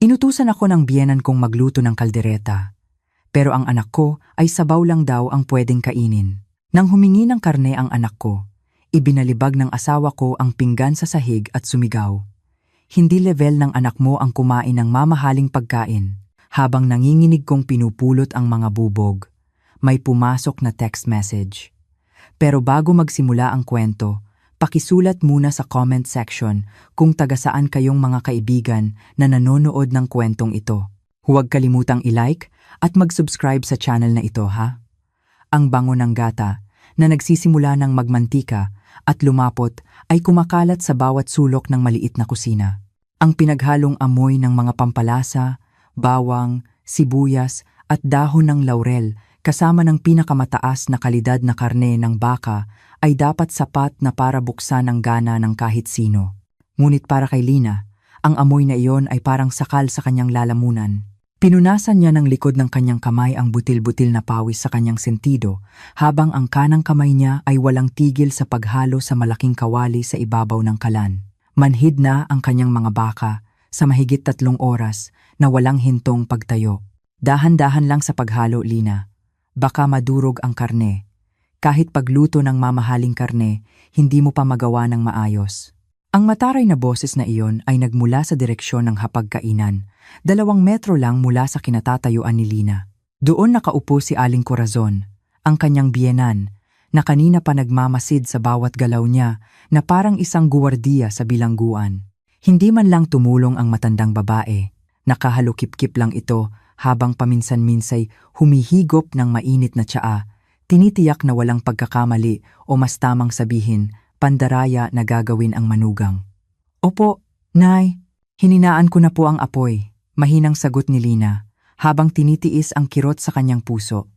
Inutusan ako ng biyenan kong magluto ng kaldereta. Pero ang anak ko ay sabaw lang daw ang pwedeng kainin. Nang humingi ng karne ang anak ko, ibinalibag ng asawa ko ang pinggan sa sahig at sumigaw. Hindi level ng anak mo ang kumain ng mamahaling pagkain. Habang nanginginig kong pinupulot ang mga bubog, may pumasok na text message. Pero bago magsimula ang kwento, pakisulat muna sa comment section kung taga saan kayong mga kaibigan na nanonood ng kwentong ito. Huwag kalimutang i-like at mag-subscribe sa channel na ito, ha? Ang bango ng gata na nagsisimula ng magmantika at lumapot ay kumakalat sa bawat sulok ng maliit na kusina. Ang pinaghalong amoy ng mga pampalasa, bawang, sibuyas at dahon ng laurel kasama ng pinakamataas na kalidad na karne ng baka ay dapat sapat na para buksan ang gana ng kahit sino. Ngunit para kay Lina, ang amoy na iyon ay parang sakal sa kanyang lalamunan. Pinunasan niya ng likod ng kanyang kamay ang butil-butil na pawis sa kanyang sentido, habang ang kanang kamay niya ay walang tigil sa paghalo sa malaking kawali sa ibabaw ng kalan. Manhid na ang kanyang mga baka sa mahigit 3 oras na walang hintong pagtayo. Dahan-dahan lang sa paghalo, Lina. Baka madurog ang karne. Kahit pagluto ng mamahaling karne, hindi mo pa magawa ng maayos. Ang mataray na boses na iyon ay nagmula sa direksyon ng hapagkainan, 2 metro lang mula sa kinatatayuan ni Lina. Doon nakaupo si Aling Corazon, ang kanyang biyenan, na kanina pa nagmamasid sa bawat galaw niya na parang isang guwardiya sa bilangguan. Hindi man lang tumulong ang matandang babae, nakahalukip-kip lang ito habang paminsan-minsay humihigop ng mainit na tsaa. Tinitiyak na walang pagkakamali o mas tamang sabihin, pandaraya na gagawin ang manugang. Opo, Nay, hininaan ko na po ang apoy, mahinang sagot ni Lina, habang tinitiis ang kirot sa kanyang puso.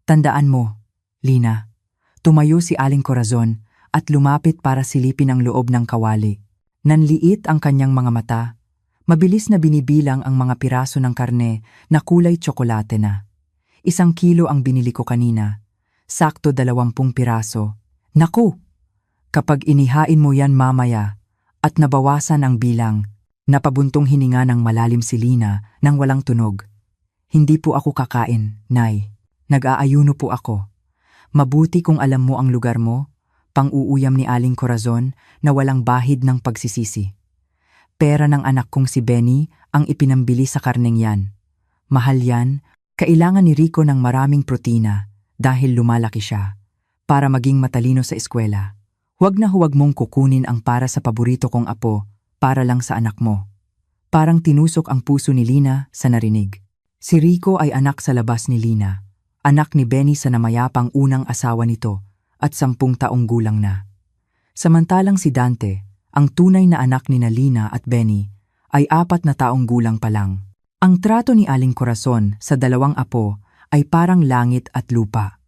Tandaan mo, Lina, tumayo si Aling Corazon at lumapit para silipin ang loob ng kawali. Nanliit ang kanyang mga mata, mabilis na binibilang ang mga piraso ng karne na kulay tsokolate na. 1 kilo ang binili ko kanina. Sakto 20 piraso. Naku! Kapag inihain mo yan mamaya at nabawasan ang bilang, napabuntong hininga ng malalim si Lina nang walang tunog. Hindi po ako kakain, Nay. Nag-aayuno po ako. Mabuti kung alam mo ang lugar mo, pang-uuyam ni Aling Corazon na walang bahid ng pagsisisi. Pera ng anak kong si Benny ang ipinambili sa karneng yan. Mahal yan, kailangan ni Rico ng maraming protina. Dahil lumalaki siya, para maging matalino sa eskwela. Huwag na huwag mong kukunin ang para sa paborito kong apo, para lang sa anak mo. Parang tinusok ang puso ni Lina sa narinig. Si Rico ay anak sa labas ni Lina, anak ni Benny sa namayapang unang asawa nito, at 10 taong gulang na. Samantalang si Dante, ang tunay na anak ni Lina at Benny, ay 4 na taong gulang pa lang. Ang trato ni Aling Corazon sa 2 apo ay parang langit at lupa.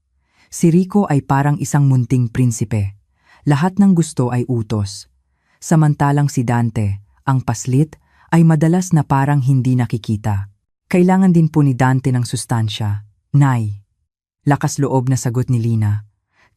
Si Rico ay parang isang munting prinsipe. Lahat ng gusto ay utos. Samantalang si Dante, ang paslit, ay madalas na parang hindi nakikita. Kailangan din po ni Dante ng sustansya. Nay. Lakas loob na sagot ni Lina.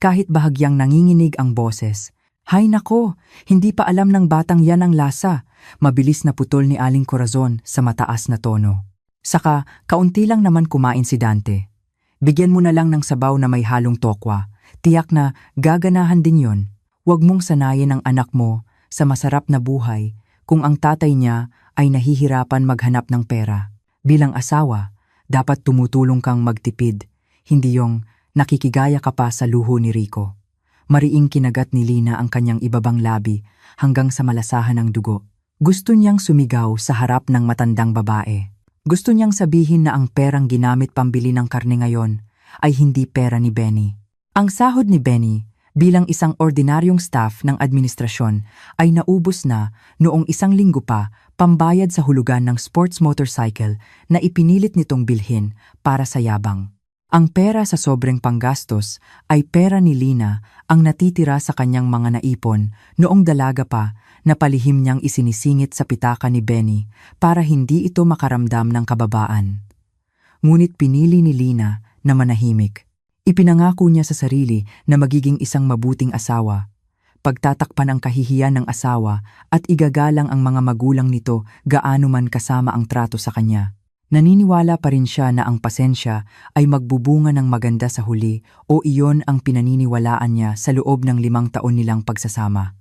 Kahit bahagyang nanginginig ang boses. Hay nako, hindi pa alam ng batang yan ang lasa. Mabilis na putol ni Aling Corazon sa mataas na tono. Saka, kaunti lang naman kumain si Dante. Bigyan mo na lang ng sabaw na may halong tokwa. Tiyak na gaganahan din yon. Huwag mong sanayin ang anak mo sa masarap na buhay kung ang tatay niya ay nahihirapan maghanap ng pera. Bilang asawa, dapat tumutulong kang magtipid, hindi yung nakikigaya ka pa sa luho ni Rico. Mariing kinagat ni Lina ang kanyang ibabang labi hanggang sa malasahan ng dugo. Gusto niyang sumigaw sa harap ng matandang babae. Gusto niyang sabihin na ang perang ginamit pambili ng karne ngayon ay hindi pera ni Benny. Ang sahod ni Benny bilang isang ordinaryong staff ng administrasyon ay naubos na noong 1 linggo pa pambayad sa hulugan ng sports motorcycle na ipinilit nitong bilhin para sa yabang. Ang pera sa sobrang panggastos ay pera ni Lina ang natitira sa kanyang mga naipon noong dalaga pa na palihim niyang isinisingit sa pitaka ni Benny para hindi ito makaramdam ng kababaan. Ngunit pinili ni Lina na manahimik. Ipinangako niya sa sarili na magiging isang mabuting asawa. pagtatakpan ang kahihiyan ng asawa at igagalang ang mga magulang nito gaano man kasama ang trato sa kanya. Naniniwala pa rin siya na ang pasensya ay magbubunga ng maganda sa huli o iyon ang pinaniniwalaan niya sa loob ng 5 taon nilang pagsasama.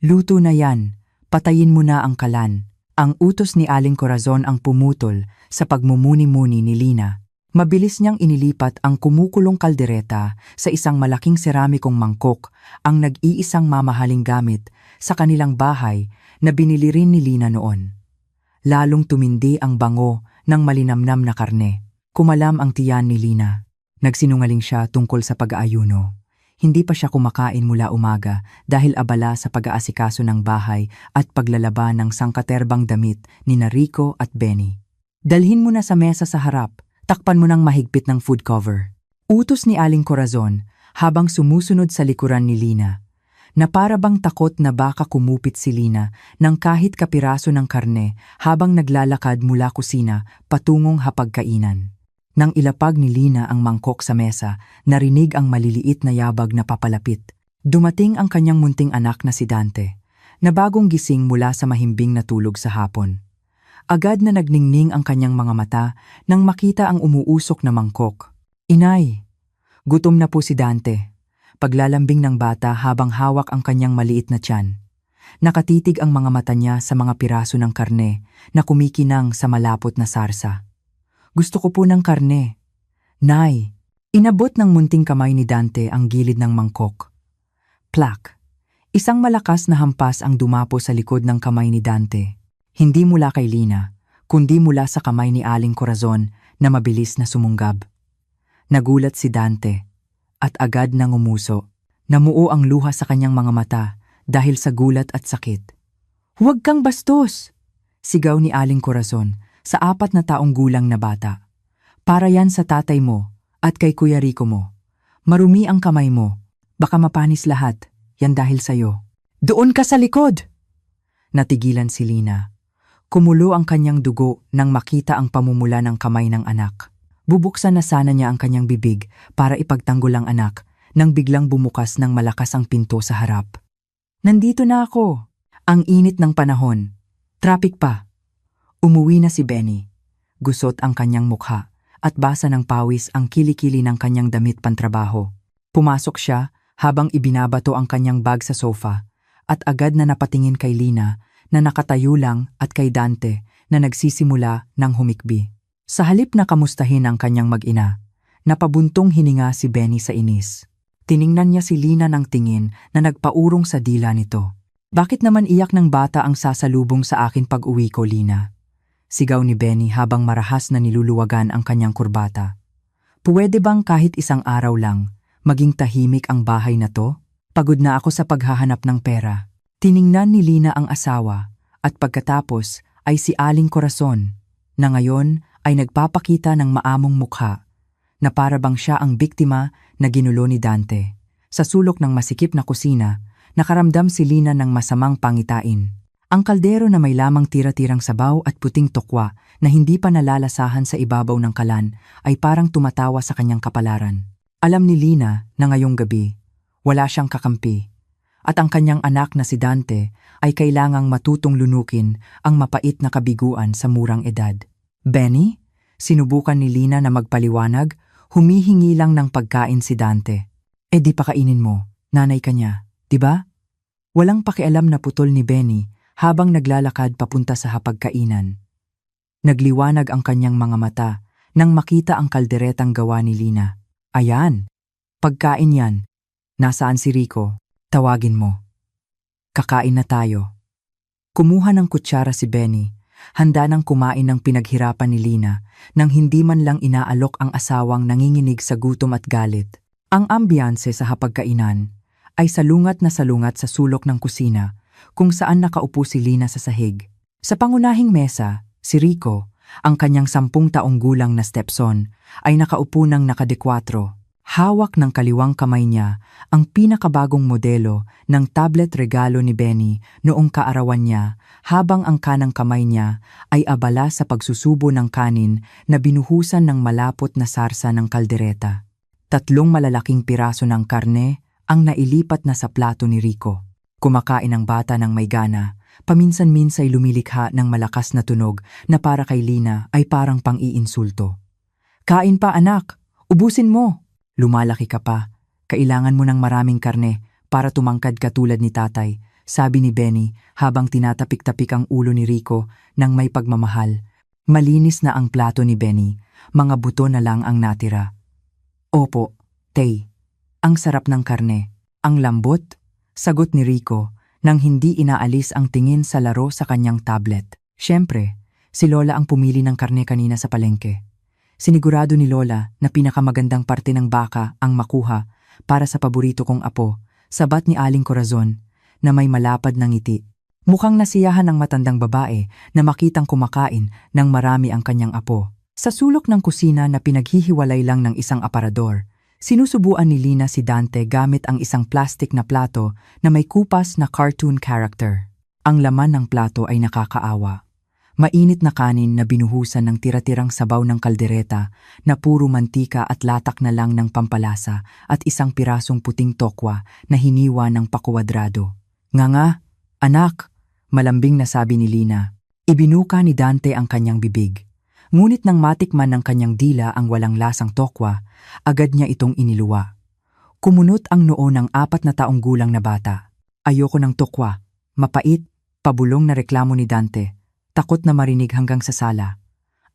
Luto na yan, patayin mo na ang kalan. Ang utos ni Aling Corazon ang pumutol sa pagmumuni-muni ni Lina. Mabilis niyang inilipat ang kumukulong kaldereta sa isang malaking seramikong mangkok, ang nag-iisang mamahaling gamit sa kanilang bahay na binili rin ni Lina noon. Lalong tumindi ang bango ng malinamnam na karne. Kumalam ang tiyan ni Lina. Nagsinungaling siya tungkol sa pag-aayuno. Hindi pa siya kumakain mula umaga dahil abala sa pag-aasikaso ng bahay at paglalaba ng sangkaterbang damit ni Rico at Benny. Dalhin mo na sa mesa sa harap, takpan mo ng mahigpit ng food cover. Utos ni Aling Corazon habang sumusunod sa likuran ni Lina, na para bang takot na baka kumupit si Lina ng kahit kapiraso ng karne habang naglalakad mula kusina patungong hapagkainan. Nang ilapag ni Lina ang mangkok sa mesa, narinig ang maliliit na yabag na papalapit. Dumating ang kanyang munting anak na si Dante, na bagong gising mula sa mahimbing na tulog sa hapon. Agad na nagningning ang kanyang mga mata nang makita ang umuusok na mangkok. "Inay, gutom na po si Dante." Paglalambing ng bata habang hawak ang kanyang maliit na tiyan. Nakatitig ang mga mata niya sa mga piraso ng karne na kumikinang sa malapot na sarsa. "Gusto ko po ng karne." "Nay." Inabot ng munting kamay ni Dante ang gilid ng mangkok. Plak! Isang malakas na hampas ang dumapo sa likod ng kamay ni Dante. Hindi mula kay Lina, kundi mula sa kamay ni Aling Corazon na mabilis na sumunggab. Nagulat si Dante at agad nang umuso. Namuo ang luha sa kanyang mga mata dahil sa gulat at sakit. "Huwag kang bastos!" sigaw ni Aling Corazon sa 4 na taong gulang na bata. "Para yan sa tatay mo at kay Kuya Rico mo. Marumi ang kamay mo. Baka mapanis lahat. Yan dahil sa'yo." "Doon ka sa likod!" Natigilan si Lina. Kumulo ang kanyang dugo nang makita ang pamumula ng kamay ng anak. Bubuksan na sana niya ang kanyang bibig para ipagtanggol ang anak nang biglang bumukas ng malakas ang pinto sa harap. "Nandito na ako." Ang init ng panahon. Traffic pa. Umuwi na si Benny. Gusot ang kanyang mukha at basa ng pawis ang kilikili ng kanyang damit pantrabaho. Pumasok siya habang ibinabato ang kanyang bag sa sofa at agad na napatingin kay Lina na nakatayo lang at kay Dante na nagsisimula ng humikbi. Sa halip na kamustahin ang kanyang mag-ina, napabuntong hininga si Benny sa inis. Tiningnan niya si Lina ng tingin na nagpaurong sa dila nito. "Bakit naman iyak ng bata ang sasalubong sa akin pag-uwi ko, Lina?" Sigaw ni Benny habang marahas na niluluwagan ang kanyang kurbata. "Puwede bang kahit isang araw lang, maging tahimik ang bahay na to? Pagod na ako sa paghahanap ng pera." Tiningnan ni Lina ang asawa at pagkatapos ay si Aling Corazon, na ngayon ay nagpapakita ng maamong mukha, na para bang siya ang biktima na ginulo ni Dante. Sa sulok ng masikip na kusina, nakaramdam si Lina ng masamang pangitain. Ang kaldero na may lamang tira-tirang sabaw at puting tokwa na hindi pa nalalasahan sa ibabaw ng kalan ay parang tumatawa sa kanyang kapalaran. Alam ni Lina na ngayong gabi, wala siyang kakampi, at ang kanyang anak na si Dante ay kailangang matutong lunukin ang mapait na kabiguan sa murang edad. "Benny?" Sinubukan ni Lina na magpaliwanag, humihingi lang ng pagkain si Dante. "Eh di pakainin mo, nanay ka niya, di ba?" Walang pakialam na putol ni Benny habang naglalakad papunta sa hapagkainan. Nagliwanag ang kanyang mga mata nang makita ang kalderetang gawa ni Lina. "Ayan, pagkain yan. Nasaan si Rico? Tawagin mo. Kakain na tayo." Kumuha ng kutsara si Benny, handa nang kumain ng pinaghirapan ni Lina nang hindi man lang inaalok ang asawang nanginginig sa gutom at galit. Ang ambiyanse sa hapagkainan ay salungat na salungat sa sulok ng kusina kung saan nakaupo si Lina sa sahig. Sa pangunahing mesa, si Rico, ang kanyang 10 taong gulang na stepson, ay nakaupo ng nakadekwatro. Hawak ng kaliwang kamay niya ang pinakabagong modelo ng tablet regalo ni Benny noong kaarawan niya, habang ang kanang kamay niya ay abala sa pagsusubo ng kanin na binuhusan ng malapot na sarsa ng kaldereta. 3 malalaking piraso ng karne ang nailipat na sa plato ni Rico. Kumakain ang bata ng may gana, paminsan-minsay lumilikha ng malakas na tunog na para kay Lina ay parang pang-iinsulto. Kain pa anak, ubusin mo. Lumalaki ka pa, kailangan mo ng maraming karne para tumangkad ka tulad ni tatay, sabi ni Benny habang tinatapik-tapik ang ulo ni Rico ng may pagmamahal. Malinis na ang plato ni Benny, mga buto na lang ang natira. Opo, Tay. Ang sarap ng karne. Ang lambot? Sagot ni Rico nang hindi inaalis ang tingin sa laro sa kanyang tablet. Siyempre, si Lola ang pumili ng karne kanina sa palengke. Sinigurado ni Lola na pinakamagandang parte ng baka ang makuha para sa paborito kong apo, sabat ni Aling Corazon na may malapad ng ngiti. Mukhang nasiyahan ang matandang babae na makitang kumakain ng marami ang kanyang apo. Sa sulok ng kusina na pinaghihiwalay lang ng isang aparador, sinusubuan ni Lina si Dante gamit ang isang plastic na plato na may kupas na cartoon character. Ang laman ng plato ay nakakaawa. Mainit na kanin na binuhusan ng tira-tirang sabaw ng kaldereta na puro mantika at latak na lang ng pampalasa at isang pirasong puting tokwa na hiniwa ng pakwadrado. Nga, anak, malambing na sabi ni Lina. Ibinuka ni Dante ang kanyang bibig. Ngunit nang matikman ng kanyang dila ang walang lasang tokwa, agad niya itong iniluwa. Kumunot ang noo ng 4 na taong gulang na bata. Ayoko ng tokwa. Mapait, pabulong na reklamo ni Dante. Takot na marinig hanggang sa sala.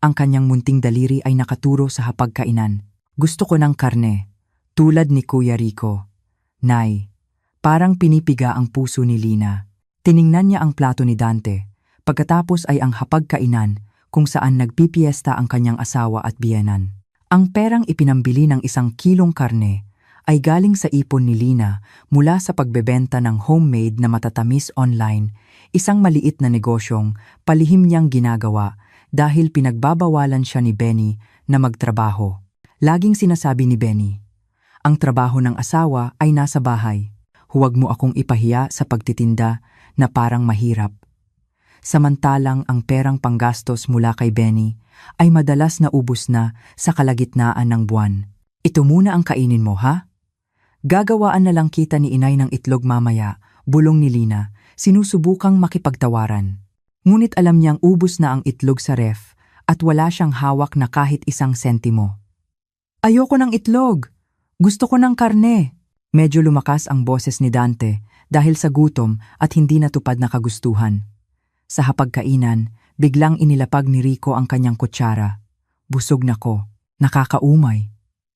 Ang kanyang munting daliri ay nakaturo sa hapagkainan. Gusto ko ng karne, tulad ni Kuya Rico. Nay, parang pinipiga ang puso ni Lina. Tiningnan niya ang plato ni Dante. Pagkatapos ay ang hapagkainan kung saan nagpipiesta ang kanyang asawa at biyenan. Ang perang ipinambili ng 1 kilong karne ay galing sa ipon ni Lina mula sa pagbebenta ng homemade na matatamis online, isang maliit na negosyong palihim niyang ginagawa dahil pinagbabawalan siya ni Benny na magtrabaho. Laging sinasabi ni Benny, ang trabaho ng asawa ay nasa bahay. Huwag mo akong ipahiya sa pagtitinda na parang mahirap. Samantalang ang perang panggastos mula kay Benny ay madalas na ubos na sa kalagitnaan ng buwan. Ito muna ang kainin mo, ha? Gagawaan na lang kita ni inay ng itlog mamaya, bulong ni Lina, sinusubukang makipagtawaran. Ngunit alam niyang ubos na ang itlog sa ref at wala siyang hawak na kahit 1 sentimo. Ayoko ng itlog! Gusto ko ng karne! Medyo lumakas ang boses ni Dante dahil sa gutom at hindi natupad na kagustuhan. Sa hapagkainan, biglang inilapag ni Rico ang kanyang kutsara. Busog na ko. Nakakaumay.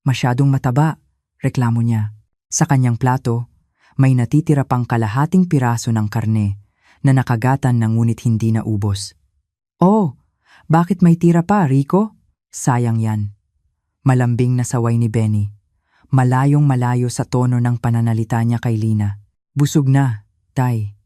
Masyadong mataba, reklamo niya. Sa kanyang plato, may natitira pang kalahating piraso ng karne na nakagatan na ngunit hindi na ubos. Oh, bakit may tira pa, Rico? Sayang yan. Malambing na saway ni Benny. Malayong malayo sa tono ng pananalita niya kay Lina. Busog na, tay.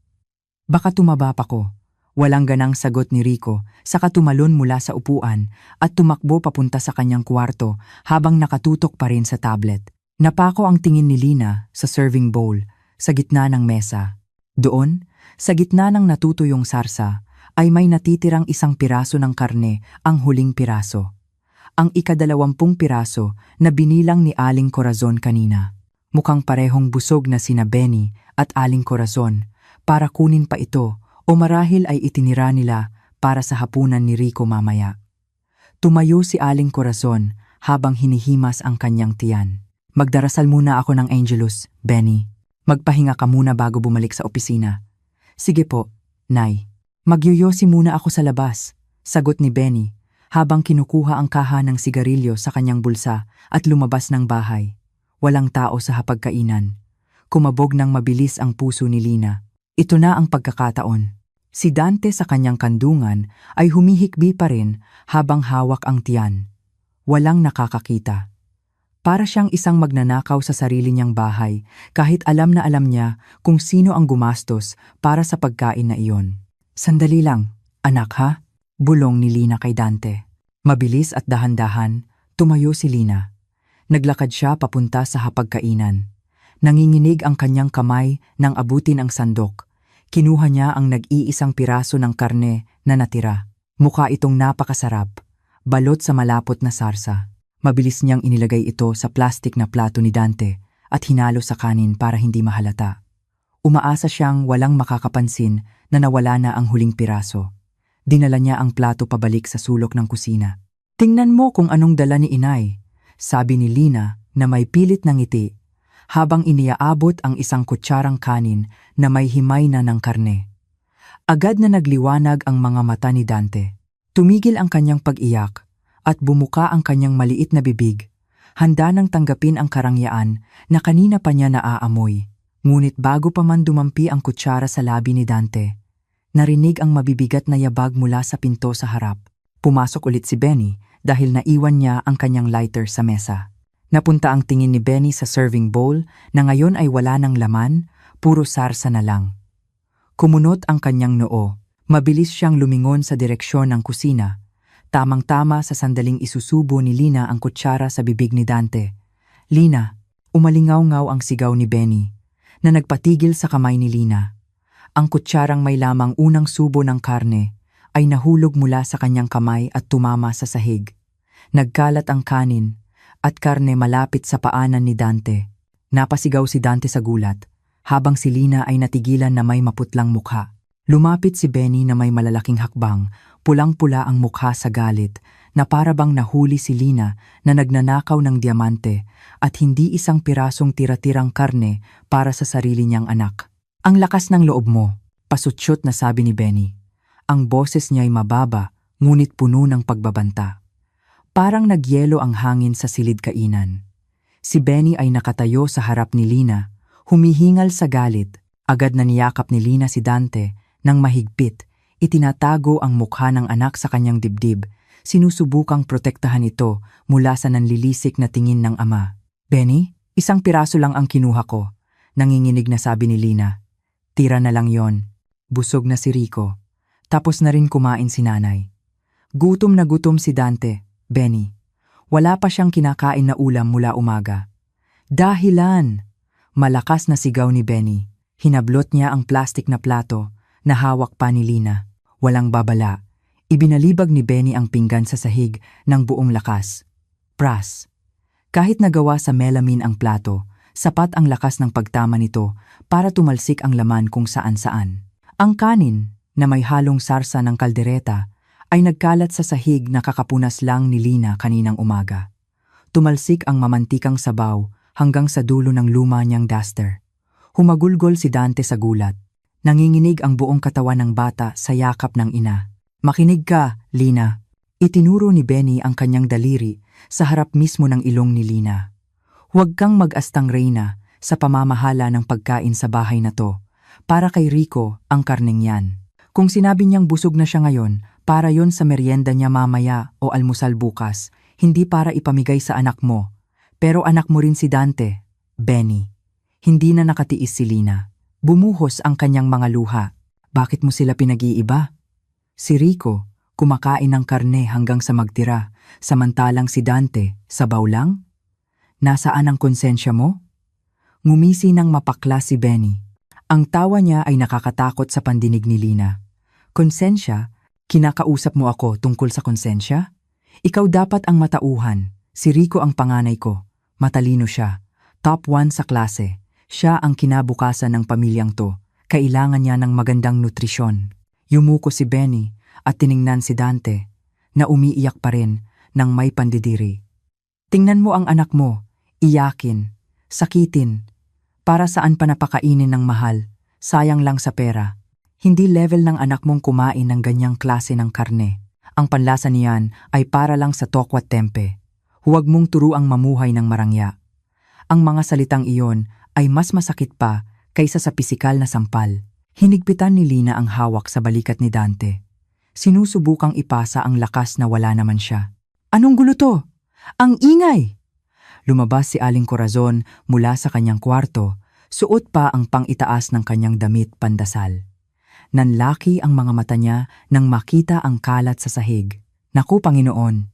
Baka tumaba pa ko. Walang ganang sagot ni Rico, saka tumalon mula sa upuan at tumakbo papunta sa kanyang kwarto habang nakatutok pa rin sa tablet. Napako ang tingin ni Lina sa serving bowl sa gitna ng mesa. Doon, sa gitna ng natutuyong sarsa, ay may natitirang 1 piraso ng karne, ang huling piraso. Ang ika-20 piraso na binilang ni Aling Corazon kanina. Mukhang parehong busog na sina Benny at Aling Corazon para kunin pa ito o marahil ay itinira nila para sa hapunan ni Rico mamaya. Tumayo si Aling Corazon habang hinihimas ang kanyang tiyan. Magdarasal muna ako ng Angelus, Benny. Magpahinga ka muna bago bumalik sa opisina. Sige po, Nay. Magyuyosi muna ako sa labas, sagot ni Benny habang kinukuha ang kaha ng sigarilyo sa kanyang bulsa at lumabas ng bahay. Walang tao sa hapagkainan. Kumabog ng mabilis ang puso ni Lina. Ito na ang pagkakataon. Si Dante sa kanyang kandungan ay humihikbi pa rin habang hawak ang tiyan. Walang nakakakita. Para siyang isang magnanakaw sa sarili niyang bahay kahit alam na alam niya kung sino ang gumastos para sa pagkain na iyon. Sandali lang, anak ha? Bulong ni Lina kay Dante. Mabilis at dahan-dahan, tumayo si Lina. Naglakad siya papunta sa hapagkainan. Nanginginig ang kanyang kamay nang abutin ang sandok. Kinuha niya ang nag-iisang piraso ng karne na natira. Mukha itong napakasarap, balot sa malapot na sarsa. Mabilis niyang inilagay ito sa plastik na plato ni Dante at hinalo sa kanin para hindi mahalata. Umaasa siyang walang makakapansin na nawala na ang huling piraso. Dinala niya ang plato pabalik sa sulok ng kusina. "Tingnan mo kung anong dala ni inay," sabi ni Lina na may pilit ng ngiti, habang iniaabot ang isang kutsarang kanin na may himay na ng karne. Agad na nagliwanag ang mga mata ni Dante. Tumigil ang kanyang pag-iyak at bumuka ang kanyang maliit na bibig, handa nang tanggapin ang karangyaan na kanina pa niya naaamoy. Ngunit bago pa man dumampi ang kutsara sa labi ni Dante, narinig ang mabibigat na yabag mula sa pinto sa harap. Pumasok ulit si Benny dahil naiwan niya ang kanyang lighter sa mesa. Napunta ang tingin ni Benny sa serving bowl na ngayon ay wala ng laman, puro sarsa na lang. Kumunot ang kanyang noo. Mabilis siyang lumingon sa direksyon ng kusina. Tamang-tama sa sandaling isusubo ni Lina ang kutsara sa bibig ni Dante. "Lina!" Umalingaw-ngaw ang sigaw ni Benny, na nagpatigil sa kamay ni Lina. Ang kutsarang may lamang unang subo ng karne ay nahulog mula sa kanyang kamay at tumama sa sahig. Nagkalat ang kanin at karne malapit sa paanan ni Dante. Napasigaw si Dante sa gulat, habang si Lina ay natigilan na may maputlang mukha. Lumapit si Benny na may malalaking hakbang, pulang-pula ang mukha sa galit, na parabang nahuli si Lina na nagnanakaw ng diamante at hindi isang pirasong tira-tirang karne para sa sarili niyang anak. "Ang lakas ng loob mo," pasutsyot na sabi ni Benny. Ang boses niya ay mababa, ngunit puno ng pagbabanta. Parang nagyelo ang hangin sa silid kainan. Si Benny ay nakatayo sa harap ni Lina, humihingal sa galit. Agad na niyakap ni Lina si Dante nang mahigpit. Itinatago ang mukha ng anak sa kanyang dibdib, sinusubukang protektahan ito mula sa nanlilisik na tingin ng ama. "Benny, isang piraso lang ang kinuha ko," nanginginig na sabi ni Lina. "Tira na lang yon." Busog na si Rico. Tapos na rin kumain si nanay. Gutom na gutom si Dante, Benny. Wala pa siyang kinakain na ulam mula umaga. "Dahilan!" Malakas na sigaw ni Benny. Hinablot niya ang plastik na plato na hawak pa ni Lina. Walang babala. Ibinalibag ni Benny ang pinggan sa sahig ng buong lakas. Pras. Kahit nagawa sa melamine ang plato, sapat ang lakas ng pagtama nito para tumalsik ang laman kung saan-saan. Ang kanin, na may halong sarsa ng kaldereta, ay nagkalat sa sahig na kakapunas lang ni Lina kaninang umaga. Tumalsik ang mamantikang sabaw hanggang sa dulo ng luma niyang duster. Humagulgol si Dante sa gulat. Nanginginig ang buong katawan ng bata sa yakap ng ina. "Makinig ka, Lina." Itinuro ni Benny ang kanyang daliri sa harap mismo ng ilong ni Lina. "Huwag kang mag-astang reyna sa pamamahala ng pagkain sa bahay na to. Para kay Rico ang karneng yan. Kung sinabi niyang busog na siya ngayon, para yon sa merienda niya mamaya o almusal bukas, hindi para ipamigay sa anak mo. Pero anak mo rin si Dante, Benny." Hindi na nakatiis si Lina. Bumuhos ang kanyang mga luha. "Bakit mo sila pinag-iiba?" Si Rico, kumakain ng karne hanggang sa magtira, samantalang si Dante, sabaw lang? "Nasaan ang konsensya mo?" Ngumisi ng mapakla si Benny. Ang tawa niya ay nakakatakot sa pandinig ni Lina. "Konsensya? Kinakausap mo ako tungkol sa konsensya? Ikaw dapat ang matauhan. Si Rico ang panganay ko. Matalino siya. Top 1 sa klase. Siya ang kinabukasan ng pamilyang to. Kailangan niya ng magandang nutrisyon." Yumuko si Benny at tiningnan si Dante, na umiiyak pa rin nang may pandidiri. "Tingnan mo ang anak mo. Iyakin. Sakitin. Para saan pa napakainin ng mahal? Sayang lang sa pera. Hindi level ng anak mong kumain ng ganyang klase ng karne. Ang panlasa niyan ay para lang sa tokwat tempe. Huwag mong turuang mamuhay ng marangya." Ang mga salitang iyon ay mas masakit pa kaysa sa pisikal na sampal. Hinigpitan ni Lina ang hawak sa balikat ni Dante. Sinusubukang ipasa ang lakas na wala naman siya. "Anong gulo to? Ang ingay!" Lumabas si Aling Corazon mula sa kanyang kwarto, suot pa ang pang-itaas ng kanyang damit pandasal. Nanlaki ang mga mata niya nang makita ang kalat sa sahig. "Naku, Panginoon!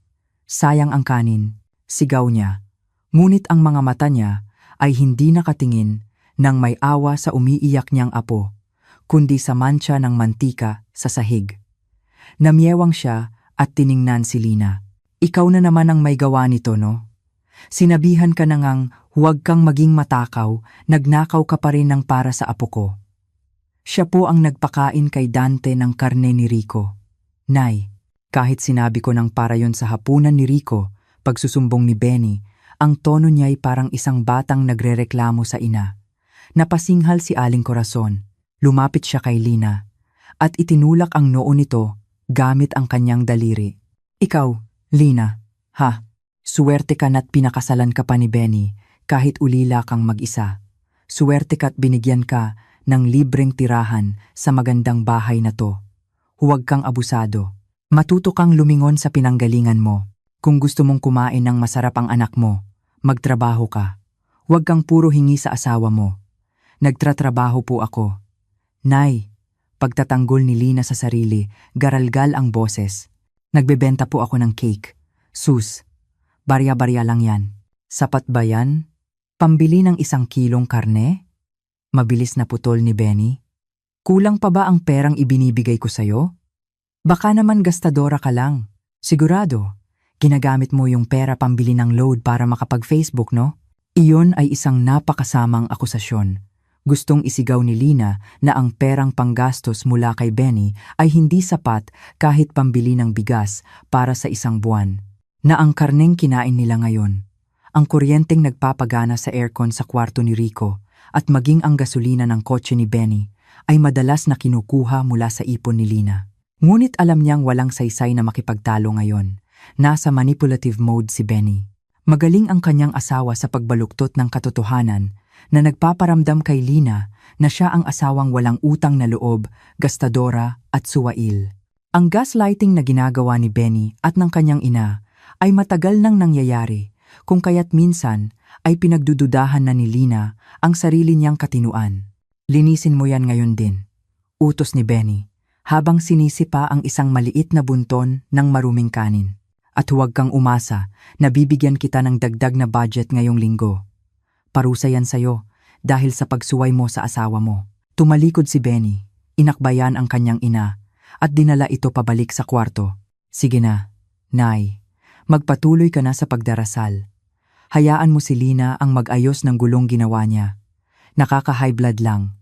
Sayang ang kanin," sigaw niya. Ngunit ang mga mata niya ay hindi nakatingin ng may awa sa umiiyak niyang apo, kundi sa mantsa ng mantika sa sahig. Namyewang siya at tiningnan si Lina. "Ikaw na naman ang may gawa nito, no? Sinabihan ka na ngang Huwag kang maging matakaw, nagnakaw ka pa rin ng para sa apo ko. Siya po ang nagpakain kay Dante ng karne ni Rico. Nay, kahit sinabi ko ng para yon sa hapunan ni Rico, pagsusumbong ni Benny, ang tono niya ay parang isang batang nagrereklamo sa ina. Napasinghal si Aling Corazon, lumapit siya kay Lina, at itinulak ang noo nito gamit ang kanyang daliri. Ikaw, Lina, ha? Suwerte ka na't pinakasalan ka pa ni Benny kahit ulila kang mag-isa. Suwerte ka't binigyan ka ng libreng tirahan sa magandang bahay na to. Huwag kang abusado. Matuto kang lumingon sa pinanggalingan mo. Kung gusto mong kumain ng masarap ang anak mo, magtrabaho ka. Huwag kang puro hingi sa asawa mo. Nagtratrabaho po ako. Nay, pagtatanggol ni Lina sa sarili, garalgal ang boses. Nagbebenta po ako ng cake. Sus, barya-barya lang yan. Sapat ba yan? Pambili ng 1 kilong karne? Mabilis na putol ni Benny. Kulang pa ba ang perang ibinibigay ko sa'yo? Baka naman gastadora ka lang. Sigurado, ginagamit mo yung pera pambili ng load para makapag-Facebook, no? Iyon ay isang napakasamang akusasyon. Gustong isigaw ni Lina na ang perang panggastos mula kay Benny ay hindi sapat kahit pambili ng bigas para sa 1 buwan. Na ang karneng kinain nila ngayon, ang kuryenteng nagpapagana sa aircon sa kwarto ni Rico at maging ang gasolina ng kotse ni Benny ay madalas na kinukuha mula sa ipon ni Lina. Ngunit alam niyang walang saysay na makipagtalo ngayon. Nasa manipulative mode si Benny. Magaling ang kanyang asawa sa pagbaluktot ng katotohanan na nagpaparamdam kay Lina na siya ang asawang walang utang na loob, gastadora at suwail. Ang gaslighting na ginagawa ni Benny at ng kanyang ina ay matagal nang nangyayari, kung kaya't minsan ay pinagdududahan na ni Lina ang sarili niyang katinuan. Linisin mo yan ngayon din, utos ni Benny, habang sinisipa ang isang maliit na bunton ng maruming kanin. At huwag kang umasa na bibigyan kita ng dagdag na budget ngayong linggo. Parusa yan sa'yo dahil sa pagsuway mo sa asawa mo. Tumalikod si Benny, inakbayan ang kanyang ina at dinala ito pabalik sa kwarto. Sige na, Nay, magpatuloy ka na sa pagdarasal. Hayaan mo si Lina ang mag-ayos ng gulong ginawa niya. Nakaka-high blood lang.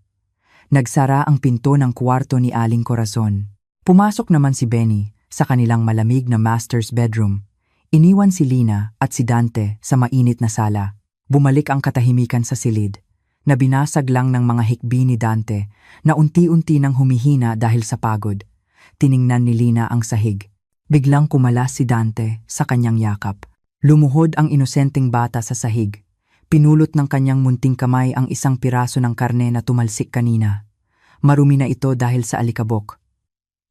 Nagsara ang pinto ng kwarto ni Aling Corazon. Pumasok naman si Benny sa kanilang malamig na master's bedroom. Iniwan si Lina at si Dante sa mainit na sala. Bumalik ang katahimikan sa silid, na binasag lang ng mga hikbi ni Dante na unti-unti nang humihina dahil sa pagod. Tiningnan ni Lina ang sahig. Biglang kumalas si Dante sa kanyang yakap. Lumuhod ang inosenteng bata sa sahig. Pinulot ng kanyang munting kamay ang 1 piraso ng karne na tumalsik kanina. Marumi na ito dahil sa alikabok.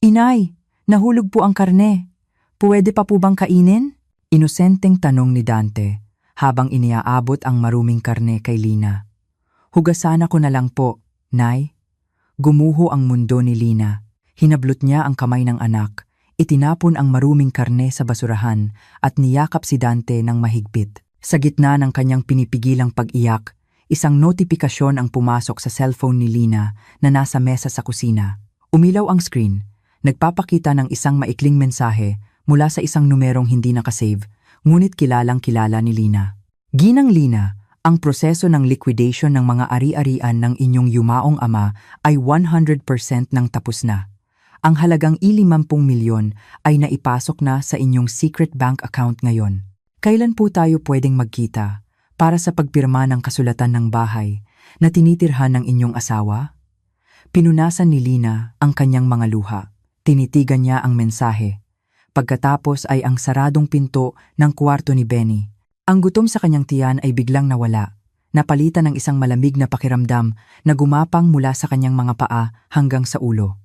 Inay, nahulog po ang karne. Pwede pa po bang kainin? Inosenteng tanong ni Dante habang iniaabot ang maruming karne kay Lina. Hugasan ko na lang po, Nay. Gumuho ang mundo ni Lina. Hinablot niya ang kamay ng anak. Itinapon ang maruming karne sa basurahan at niyakap si Dante ng mahigpit. Sa gitna ng kanyang pinipigilang pag-iyak, isang notifikasyon ang pumasok sa cellphone ni Lina na nasa mesa sa kusina. Umilaw ang screen, nagpapakita ng isang maikling mensahe mula sa isang numerong hindi nakasave, ngunit kilalang-kilala ni Lina. Ginang Lina, ang proseso ng liquidation ng mga ari-arian ng inyong yumaong ama ay 100% nang tapos na. Ang halagang 50 milyon ay naipasok na sa inyong secret bank account ngayon. Kailan po tayo pwedeng magkita para sa pagpirma ng kasulatan ng bahay na tinitirhan ng inyong asawa? Pinunasan ni Lina ang kanyang mga luha. Tinitigan niya ang mensahe. Pagkatapos ay ang saradong pinto ng kwarto ni Benny. Ang gutom sa kanyang tiyan ay biglang nawala. Napalitan ng isang malamig na pakiramdam na gumapang mula sa kanyang mga paa hanggang sa ulo.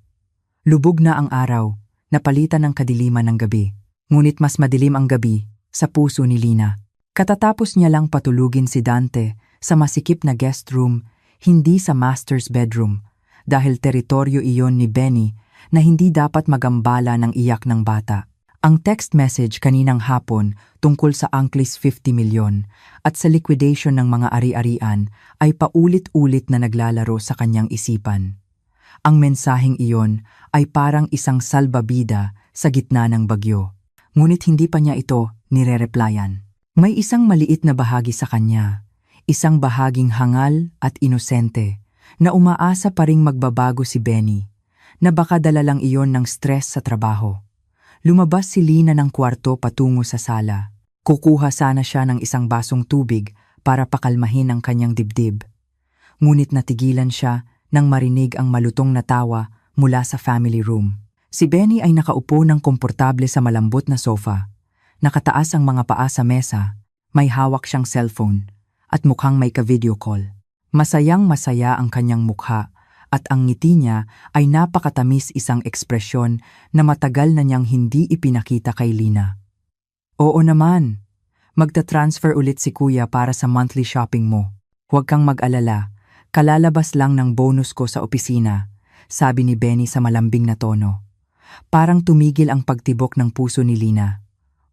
Lubog na ang araw, napalitan ng kadiliman ng gabi. Ngunit mas madilim ang gabi sa puso ni Lina. Katatapos niya lang patulugin si Dante sa masikip na guest room, hindi sa master's bedroom, dahil teritoryo iyon ni Benny na hindi dapat magambala ng iyak ng bata. Ang text message kaninang hapon tungkol sa Uncle's 50 milyon at sa liquidation ng mga ari-arian ay paulit-ulit na naglalaro sa kanyang isipan. Ang mensaheng iyon ay parang isang salbabida sa gitna ng bagyo. Ngunit hindi pa niya ito nire-replyan. May isang maliit na bahagi sa kanya, Isang bahaging hangal at inosente na umaasa pa ring magbabago si Benny, na baka dala lang iyon ng stress sa trabaho. Lumabas si Lina ng kwarto patungo sa sala. Kukuha sana siya ng isang basong tubig para pakalmahin ang kanyang dibdib. Ngunit natigilan siya nang marinig ang malutong na tawa mula sa family room. Si Benny ay nakaupo ng komportable sa malambot na sofa. Nakataas ang mga paa sa mesa, may hawak siyang cellphone, at mukhang may ka-video call. Masayang-masaya ang kanyang mukha at ang ngiti niya ay napakatamis, isang ekspresyon na matagal na niyang hindi ipinakita kay Lina. Oo naman, magta-transfer ulit si kuya para sa monthly shopping mo. Huwag kang mag-alala, kalalabas lang ng bonus ko sa opisina, sabi ni Benny sa malambing na tono. Parang tumigil ang pagtibok ng puso ni Lina.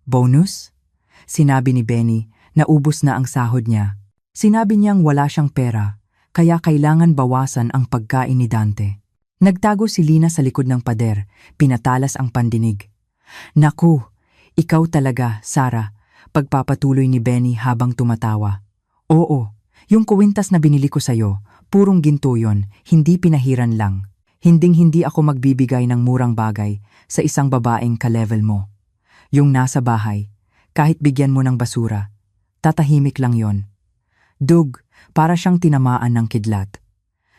Bonus? Sinabi ni Benny na ubos na ang sahod niya. Sinabi niyang wala siyang pera, kaya kailangan bawasan ang pagkain ni Dante. Nagtago si Lina sa likod ng pader, pinatalas ang pandinig. Naku, ikaw talaga, Sarah, pagpapatuloy ni Benny habang tumatawa. Oo, yung kuwintas na binili ko sa'yo, purong ginto yon, hindi pinahiran lang. Hinding-hindi ako magbibigay ng murang bagay sa isang babaeng ka-level mo. Yung nasa bahay, kahit bigyan mo ng basura, tatahimik lang yon. Dug, para siyang tinamaan ng kidlat.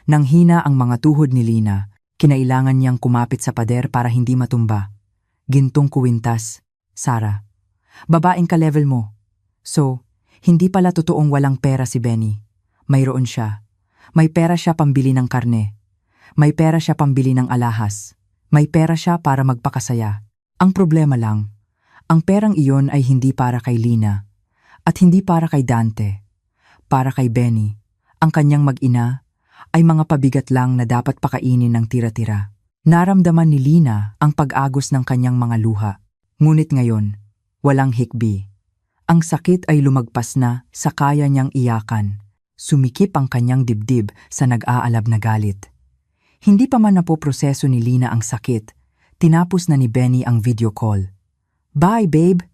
Nang hina ang mga tuhod ni Lina, kinailangan niyang kumapit sa pader para hindi matumba. Gintong kuwintas, Sarah. Babaeng ka-level mo. So, hindi pala totoong walang pera si Benny. Mayroon siya. May pera siya pambili ng karne. May pera siya pambili ng alahas. May pera siya para magpakasaya. Ang problema lang, ang perang iyon ay hindi para kay Lina at hindi para kay Dante. Para kay Benny, ang kanyang mag-ina, ay mga pabigat lang na dapat pakainin ng tira-tira. Naramdaman ni Lina ang pag-agos ng kanyang mga luha. Ngunit ngayon, walang hikbi. Ang sakit ay lumagpas na sa kaya niyang iyakan. Sumikip ang kanyang dibdib sa nag-aalab na galit. Hindi pa man napoproseso ni Lina ang sakit, tinapos na ni Benny ang video call. Bye, babe!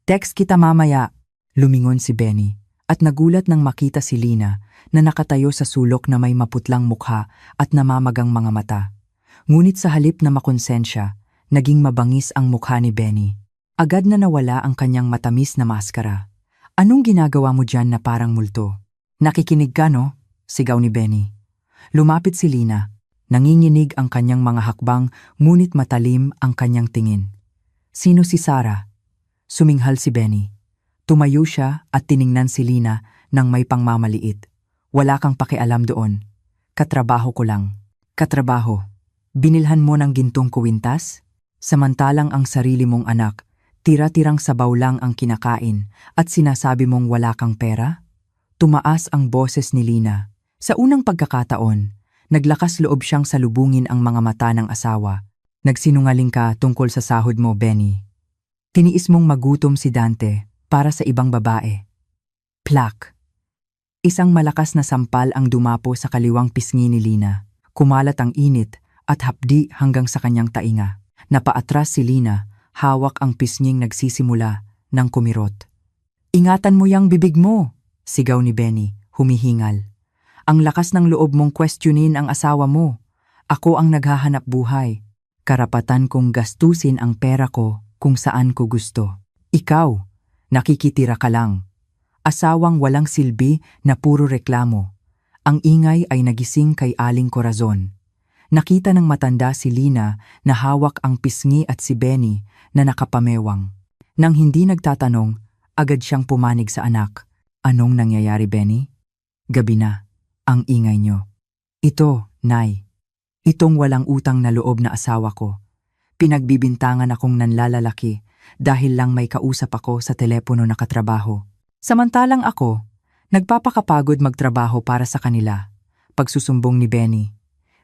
Text kita mamaya, lumingon si Benny. At nagulat nang makita si Lina na nakatayo sa sulok na may maputlang mukha at namamagang mga mata. Ngunit sa halip na makonsensya, naging mabangis ang mukha ni Benny. Agad na nawala ang kanyang matamis na maskara. Anong ginagawa mo dyan na parang multo? Nakikinig ka, no? Sigaw ni Benny. Lumapit si Lina. Nanginginig ang kanyang mga hakbang, ngunit matalim ang kanyang tingin. Sino si Sarah? Suminghal si Benny. Tumayo siya at tiningnan si Lina nang may pangmamaliit. Wala kang pakialam doon. Katrabaho ko lang. Katrabaho. Binilhan mo ng gintong kuwintas? Samantalang ang sarili mong anak, tira-tirang sabaw lang ang kinakain at sinasabi mong wala kang pera? Tumaas ang boses ni Lina. Sa unang pagkakataon, naglakas loob siyang salubungin ang mga mata ng asawa. Nagsinungaling ka tungkol sa sahod mo, Benny. Tiniis mong magutom si Dante para sa ibang babae. Plak. Isang malakas na sampal ang dumapo sa kaliwang pisngi ni Lina. Kumalat ang init at hapdi hanggang sa kanyang tainga. Napaatras si Lina, hawak ang pisnging nagsisimula ng kumirot. Ingatan mo yang bibig mo, sigaw ni Benny, humihingal. Ang lakas ng loob mong questionin ang asawa mo. Ako ang naghahanap buhay. Karapatan kong gastusin ang pera ko kung saan ko gusto. Ikaw, nakikitira ka lang. Asawang walang silbi na puro reklamo. Ang ingay ay nagising kay Aling Corazon. Nakita ng matanda si Lina na hawak ang pisngi at si Benny na nakapamewang. Nang hindi nagtatanong, agad siyang pumanig sa anak. Anong nangyayari, Benny? Gabi na. Ang ingay niyo. Ito, Nay. Itong walang utang na loob na asawa ko. Pinagbibintangan akong nanlalalaki dahil lang may kausap ako sa telepono na katrabaho. Samantalang ako, nagpapakapagod magtrabaho para sa kanila. Pagsusumbong ni Benny,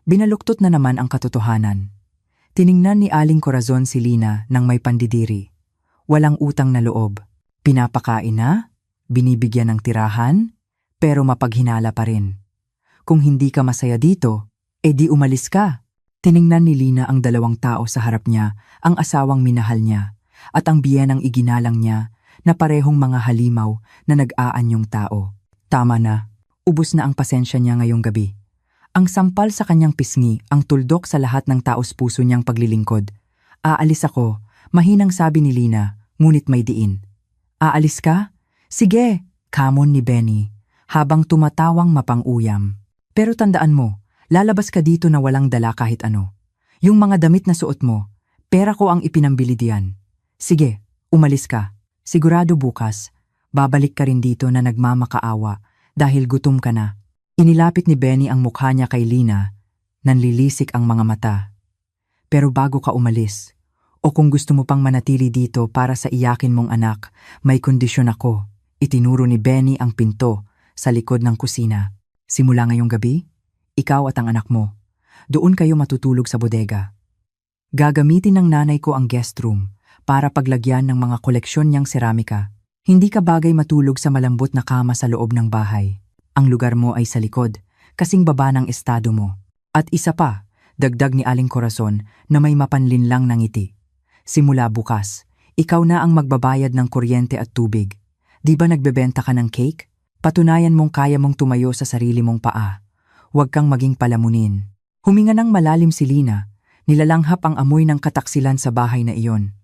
binaluktot na naman ang katotohanan. Tiningnan ni Aling Corazon si Lina nang may pandidiri. Walang utang na loob. Pinapakain na, binibigyan ng tirahan, pero mapaghinala pa rin. Kung hindi ka masaya dito, edi umalis ka. Tiningnan ni Lina ang dalawang tao sa harap niya, ang asawang minahal niya, at ang biyenang iginalang niya na parehong mga halimaw na nag-aanyong tao. Tama na. Ubus na ang pasensya niya ngayong gabi. Ang sampal sa kanyang pisngi ang tuldok sa lahat ng taos-puso niyang paglilingkod. Aalis ako, mahinang sabi ni Lina, ngunit may diin. Aalis ka? Sige, kamon ni Benny, habang tumatawang mapang-uyam. Pero tandaan mo, lalabas ka dito na walang dala kahit ano. Yung mga damit na suot mo, pera ko ang ipinambili diyan. Sige, umalis ka. Sigurado bukas, babalik ka rin dito na nagmamakaawa dahil gutom ka na. Inilapit ni Benny ang mukha niya kay Lina, nanlilisik ang mga mata. Pero bago ka umalis, o kung gusto mo pang manatili dito para sa iyakin mong anak, may kondisyon ako. Itinuro ni Benny ang pinto sa likod ng kusina. Simula ngayong gabi, ikaw at ang anak mo, doon kayo matutulog sa bodega. Gagamitin ng nanay ko ang guest room para paglagyan ng mga koleksyon niyang seramika. Hindi ka bagay matulog sa malambot na kama sa loob ng bahay. Ang lugar mo ay sa likod, kasing baba ng estado mo. At isa pa, dagdag ni Aling Corazon na may mapanlinlang ng ngiti. Simula bukas, ikaw na ang magbabayad ng kuryente at tubig. Di ba nagbebenta ka ng cake? Patunayan mong kaya mong tumayo sa sarili mong paa. Huwag kang maging palamunin. Huminga ng malalim si Lina, nilalanghap ang amoy ng kataksilan sa bahay na iyon.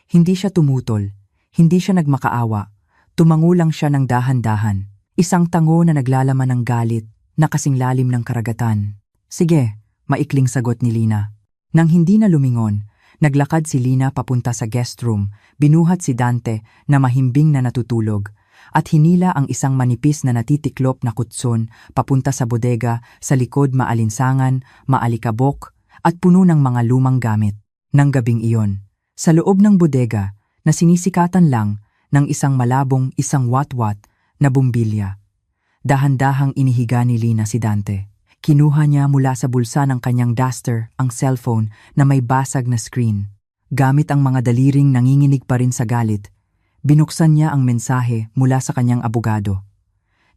Hindi siya tumutol, hindi siya nagmakaawa, tumango lang siya ng dahan-dahan. Isang tango na naglalaman ng galit na kasing lalim ng karagatan. Sige, maikling sagot ni Lina. Nang hindi na lumingon, naglakad si Lina papunta sa guest room, binuhat si Dante na mahimbing na natutulog, at hinila ang isang manipis na natitiklop na kutson papunta sa bodega sa likod maalinsangan, maalikabok, at puno ng mga lumang gamit. Nang gabing iyon, sa loob ng bodega na sinisikatan lang ng isang malabong isang watwat na bumbilya. Dahan-dahang inihiga ni Lina si Dante. Kinuha niya mula sa bulsa ng kanyang duster ang cellphone na may basag na screen. Gamit ang mga daliring nanginginig pa rin sa galit, binuksan niya ang mensahe mula sa kanyang abogado.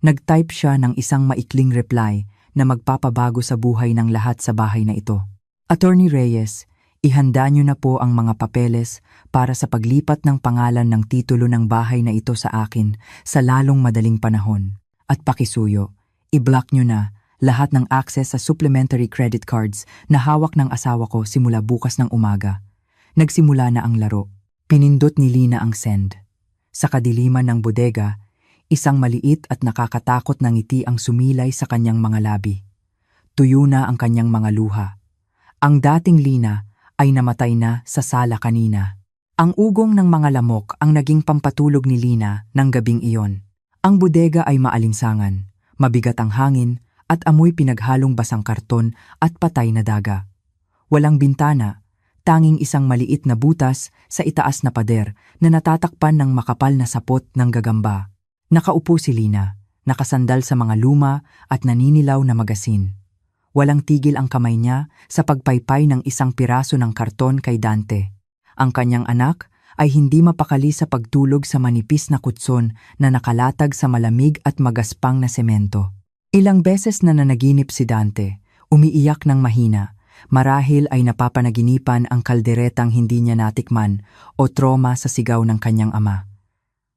Nag-type siya ng isang maikling reply na magpapabago sa buhay ng lahat sa bahay na ito. Attorney Reyes, ihanda niyo na po ang mga papeles para sa paglipat ng pangalan ng titulo ng bahay na ito sa akin sa lalong madaling panahon. At pakisuyo, i-block niyo na lahat ng access sa supplementary credit cards na hawak ng asawa ko simula bukas ng umaga. Nagsimula na ang laro. Pinindot ni Lina ang send. Sa kadiliman ng bodega, isang maliit at nakakatakot na ngiti ang sumilay sa kanyang mga labi. Tuyo na ang kanyang mga luha. Ang dating Lina ay namatay na sa sala kanina. Ang ugong ng mga lamok ang naging pampatulog ni Lina ng gabing iyon. Ang bodega ay maalinsangan, mabigat ang hangin at amoy pinaghalong basang karton at patay na daga. Walang bintana, tanging isang maliit na butas sa itaas na pader na natatakpan ng makapal na sapot ng gagamba. Nakaupo si Lina, nakasandal sa mga luma at naninilaw na magasin. Walang tigil ang kamay niya sa pagpaypay ng isang piraso ng karton kay Dante. Ang kanyang anak ay hindi mapakali sa pagtulog sa manipis na kutson na nakalatag sa malamig at magaspang na semento. Ilang beses na nanaginip si Dante, umiiyak ng mahina, marahil ay napapanaginipan ang kalderetang hindi niya natikman o trauma sa sigaw ng kanyang ama.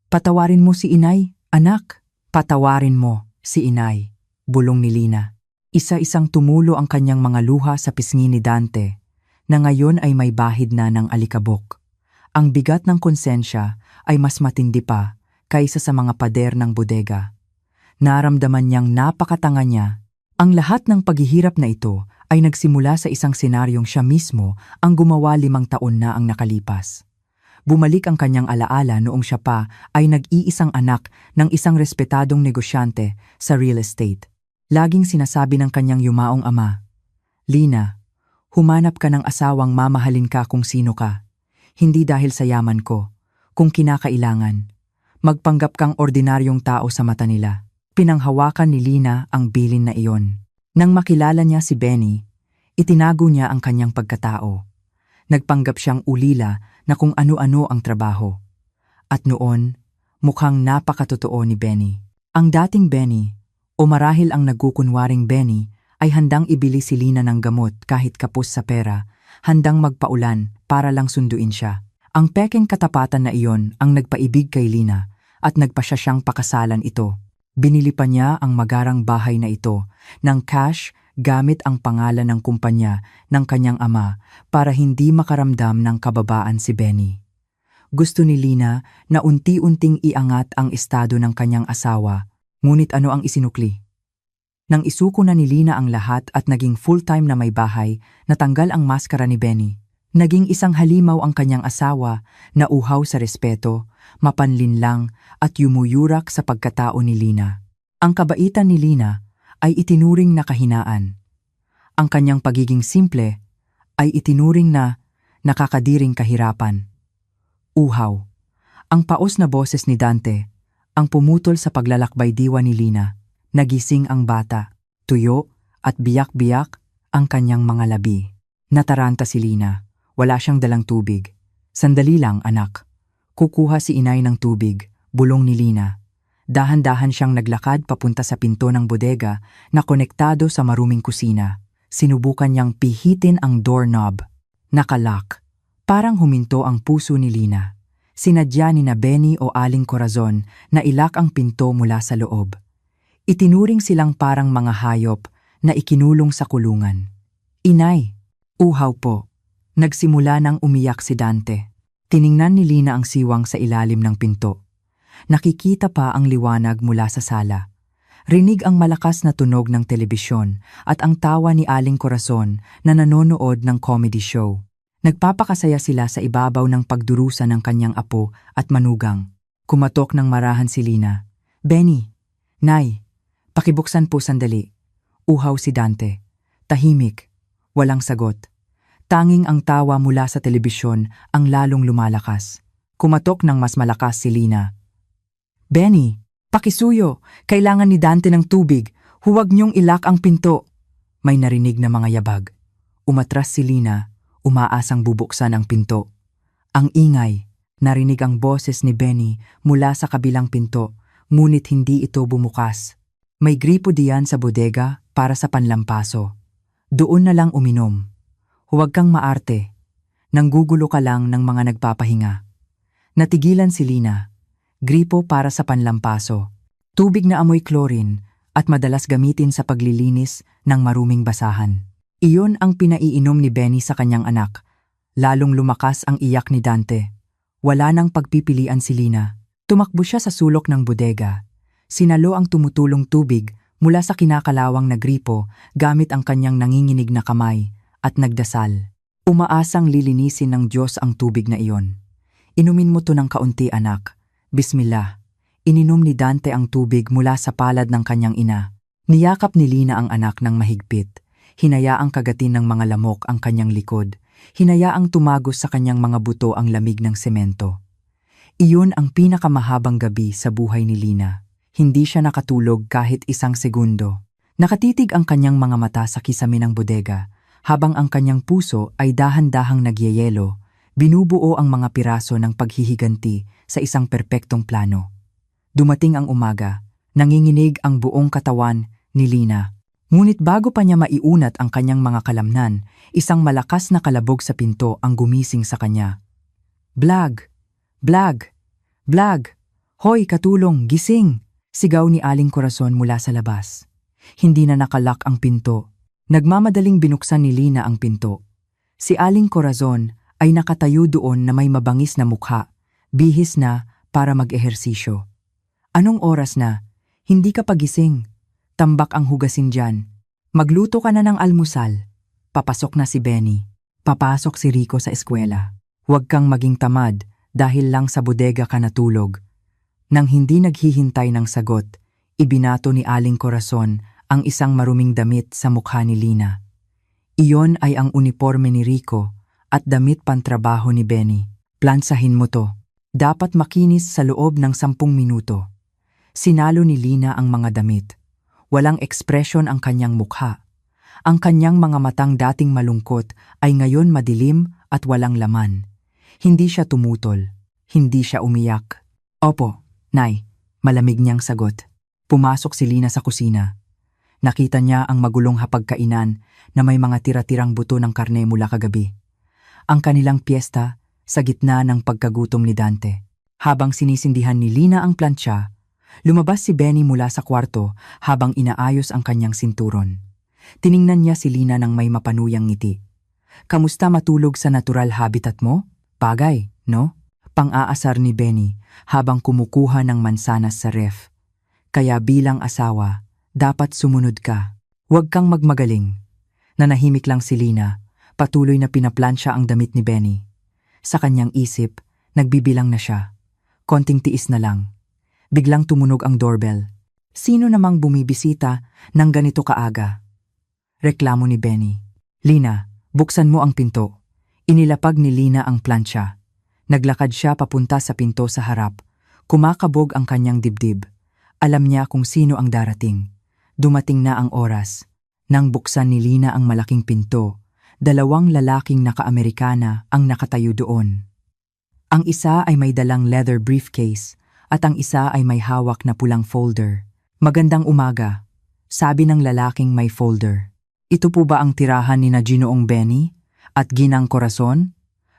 Patawarin mo si inay, anak. Patawarin mo si inay, bulong ni Lina. Isa-isang tumulo ang kanyang mga luha sa pisngi ni Dante, na ngayon ay may bahid na ng alikabok. Ang bigat ng konsensya ay mas matindi pa kaysa sa mga pader ng bodega. Naramdaman niyang napakatanga niya. Ang lahat ng paghihirap na ito ay nagsimula sa isang senaryong siya mismo ang gumawa 5 taon na ang nakalipas. Bumalik ang kanyang alaala noong siya pa ay nag-iisang anak ng isang respetadong negosyante sa real estate. Laging sinasabi ng kanyang yumaong ama, "Lina, humanap ka ng asawang mamahalin ka kung sino ka. Hindi dahil sa yaman ko, kung kinakailangan. Magpanggap kang ordinaryong tao sa mata nila." Pinanghawakan ni Lina ang bilin na iyon. Nang makilala niya si Benny, itinago niya ang kanyang pagkatao. Nagpanggap siyang ulila na kung ano-ano ang trabaho. At noon, mukhang napakatotoo ni Benny. Ang dating Benny, o marahil ang nagkukunwaring Benny, ay handang ibili si Lina ng gamot kahit kapos sa pera, handang magpaulan para lang sunduin siya. Ang pekeng katapatan na iyon ang nagpaibig kay Lina at nagpasya siyang pakasalan ito. Binili pa niya ang magarang bahay na ito ng cash gamit ang pangalan ng kumpanya ng kanyang ama para hindi makaramdam ng kababaan si Benny. Gusto ni Lina na unti-unting iangat ang estado ng kanyang asawa, ngunit ano ang isinukli? Nang isuko na ni Lina ang lahat at naging full-time na may bahay, natanggal ang maskara ni Benny. Naging isang halimaw ang kanyang asawa na uhaw sa respeto, mapanlinlang at yumuyurak sa pagkatao ni Lina. Ang kabaitan ni Lina ay itinuring na kahinaan. Ang kanyang pagiging simple ay itinuring na nakakadiring kahirapan. Uhaw. Ang paos na boses ni Dante ang pumutol sa paglalakbay diwa ni Lina. Nagising ang bata, tuyo at biyak-biyak ang kanyang mga labi. Nataranta si Lina. Wala siyang dalang tubig. Sandali lang, anak. Kukuha si inay ng tubig, bulong ni Lina. Dahan-dahan siyang naglakad papunta sa pinto ng bodega na konektado sa maruming kusina. Sinubukan niyang pihitin ang doorknob. Nakalock. Parang huminto ang puso ni Lina. Sinadya ni na Benny o Aling Corazon na ilak ang pinto mula sa loob. Itinuring silang parang mga hayop na ikinulong sa kulungan. Inay, uhaw po. Nagsimula nang umiyak si Dante. Tiningnan ni Lina ang siwang sa ilalim ng pinto. Nakikita pa ang liwanag mula sa sala. Rinig ang malakas na tunog ng telebisyon at ang tawa ni Aling Corazon na nanonood ng comedy show. Nagpapakasaya sila sa ibabaw ng pagdurusa ng kanyang apo at manugang. Kumatok ng marahan si Lina. Benny, Nay, pakibuksan po sandali. Uhaw si Dante. Tahimik, walang sagot. Tanging ang tawa mula sa telebisyon ang lalong lumalakas. Kumatok ng mas malakas si Lina. Benny, pakisuyo, kailangan ni Dante ng tubig. Huwag niyong ilak ang pinto. May narinig na mga yabag. Umatras si Lina, umaasang bubuksan ang pinto. Ang ingay, narinig ang boses ni Benny mula sa kabilang pinto, ngunit hindi ito bumukas. May gripo diyan sa bodega para sa panlampaso. Doon na lang uminom. Huwag kang maarte. Nanggugulo ka lang ng mga nagpapahinga. Natigilan si Lina. Gripo para sa panlampaso. Tubig na amoy chlorine at madalas gamitin sa paglilinis ng maruming basahan. Iyon ang pinaiinom ni Benny sa kanyang anak. Lalong lumakas ang iyak ni Dante. Wala nang pagpipilian si Lina. Tumakbo siya sa sulok ng bodega. Sinalo ang tumutulong tubig mula sa kinakalawang na gripo gamit ang kanyang nanginginig na kamay at nagdasal. Umaasang lilinisin ng Diyos ang tubig na iyon. Inumin mo to ng kaunti, anak. Bismillah. Ininom ni Dante ang tubig mula sa palad ng kanyang ina. Niyakap ni Lina ang anak ng mahigpit. Hinayaang kagatin ng mga lamok ang kanyang likod. Hinayaang tumagos sa kanyang mga buto ang lamig ng semento. Iyon ang pinakamahabang gabi sa buhay ni Lina. Hindi siya nakatulog kahit isang segundo. Nakatitig ang kanyang mga mata sa kisame ng bodega. Habang ang kanyang puso ay dahan-dahang nagyayelo, binubuo ang mga piraso ng paghihiganti sa isang perpektong plano. Dumating ang umaga, nanginginig ang buong katawan ni Lina. Ngunit bago pa niya maiunat ang kanyang mga kalamnan, isang malakas na kalabog sa pinto ang gumising sa kanya. Blag! Blag! Blag! Hoy, katulong! Gising! Sigaw ni Aling Corazon mula sa labas. Hindi na nakalak ang pinto. Nagmamadaling binuksan ni Lina ang pinto. Si Aling Corazon ay nakatayo doon na may mabangis na mukha, bihis na para mag-ehersisyo. Anong oras na? Hindi ka pagising. Tambak ang hugasin dyan. Magluto ka na ng almusal. Papasok na si Benny. Papasok si Rico sa eskwela. Huwag kang maging tamad dahil lang sa bodega ka natulog. Nang hindi naghihintay ng sagot, ibinato ni Aling Corazon ang isang maruming damit sa mukha ni Lina. Iyon ay ang uniforme ni Rico at damit pantrabaho ni Benny. Plansahin mo to. Dapat makinis sa loob ng 10 minuto. Sinalo ni Lina ang mga damit. Walang ekspresyon ang kanyang mukha. Ang kanyang mga matang dating malungkot ay ngayon madilim at walang laman. Hindi siya tumutol. Hindi siya umiyak. Opo, Nay, malamig niyang sagot. Pumasok si Lina sa kusina. Nakita niya ang magulong hapagkainan na may mga tira-tirang buto ng karne mula kagabi. Ang kanilang piyesta sa gitna ng pagkagutom ni Dante. Habang sinisindihan ni Lina ang plancha, Lumabas si Benny mula sa kwarto habang inaayos ang kanyang sinturon. Tiningnan niya si Lina ng may mapanuyang ngiti. Kamusta matulog sa natural habitat mo? Bagay, no? Pang-aasar ni Benny habang kumukuha ng mansanas sa ref. Kaya bilang asawa, dapat sumunod ka. Huwag kang magmagaling. Nanahimik lang si Lina, patuloy na pinaplansya ang damit ni Benny. Sa kanyang isip, nagbibilang na siya. Konting tiis na lang. Biglang tumunog ang doorbell. Sino namang bumibisita ng ganito kaaga? Reklamo ni Benny. Lina, buksan mo ang pinto. Inilapag ni Lina ang plancha. Naglakad siya papunta sa pinto sa harap. Kumakabog ang kanyang dibdib. Alam niya kung sino ang darating. Dumating na ang oras. Nang buksan ni Lina ang malaking pinto, 2 lalaking naka-Amerikana ang nakatayo doon. Ang isa ay may dalang leather briefcase at ang isa ay may hawak na pulang folder. Magandang umaga, sabi ng lalaking may folder. Ito po ba ang tirahan ni na Ginoong Benny at Ginang Corazon?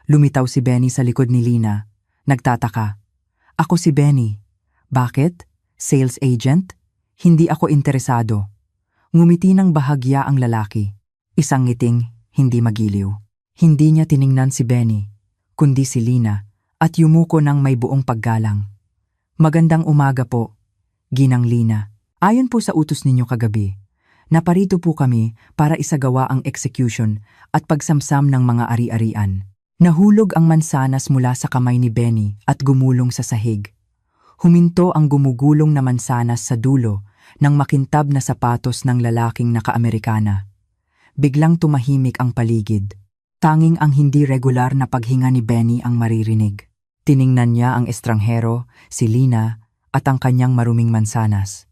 Lumitaw si Benny sa likod ni Lina. Nagtataka. Ako si Benny. Bakit? Sales agent? Hindi ako interesado. Ngumiti ng bahagya ang lalaki. Isang ngiting hindi magiliw. Hindi niya tiningnan si Benny, kundi si Lina at yumuko ng may buong paggalang. Magandang umaga po, Ginang Lina. Ayon po sa utos ninyo kagabi, naparito po kami para isagawa ang execution at pagsamsam ng mga ari-arian. Nahulog ang mansanas mula sa kamay ni Benny at gumulong sa sahig. Huminto ang gumugulong na mansanas sa dulo ng makintab na sapatos ng lalaking naka-Amerikana. Biglang tumahimik ang paligid. Tanging ang hindi regular na paghinga ni Benny ang maririnig. Tiningnan niya ang estranghero, si Lina, at ang kanyang maruming mansanas.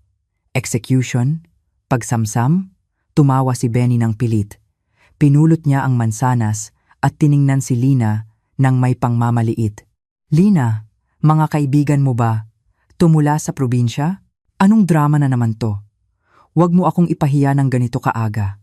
Execution? Pagsamsam? Tumawa si Benny ng pilit. Pinulot niya ang mansanas at tiningnan si Lina ng may pangmamaliit. Lina, mga kaibigan mo ba? Tumula sa probinsya? Anong drama na naman to? Huwag mo akong ipahiya ng ganito kaaga.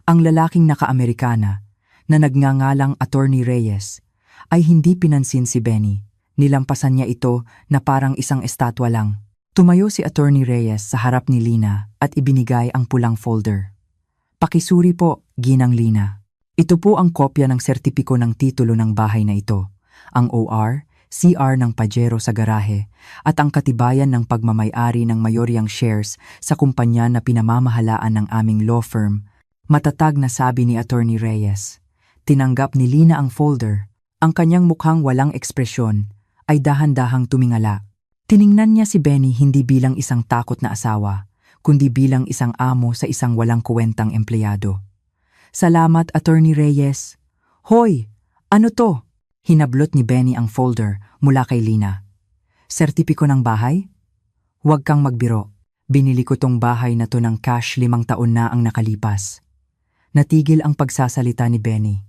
Ang lalaking naka-Amerikana na nagngangalang Attorney Reyes ay hindi pinansin si Benny. Nilampasan niya ito na parang isang estatwa lang. Tumayo si Attorney Reyes sa harap ni Lina at ibinigay ang pulang folder. Pakisuri po, Ginang Lina. Ito po ang kopya ng sertipiko ng titulo ng bahay na ito, ang OR, CR ng Pajero sa garahe at ang katibayan ng pagmamay-ari ng mayoryang shares sa kumpanya na pinamamahalaan ng aming law firm. Matatag na sabi ni Attorney Reyes. Tinanggap ni Lina ang folder. Ang kanyang mukhang walang ekspresyon ay dahan-dahang tumingala. Tiningnan niya si Benny hindi bilang isang takot na asawa, kundi bilang isang amo sa isang walang kuwentang empleyado. Salamat, Attorney Reyes. Hoy, ano to? Hinablot ni Benny ang folder mula kay Lina. Sertipiko ng bahay? Huwag kang magbiro. Binili ko tong bahay na to ng cash 5 taon na ang nakalipas. Natigil ang pagsasalita ni Benny.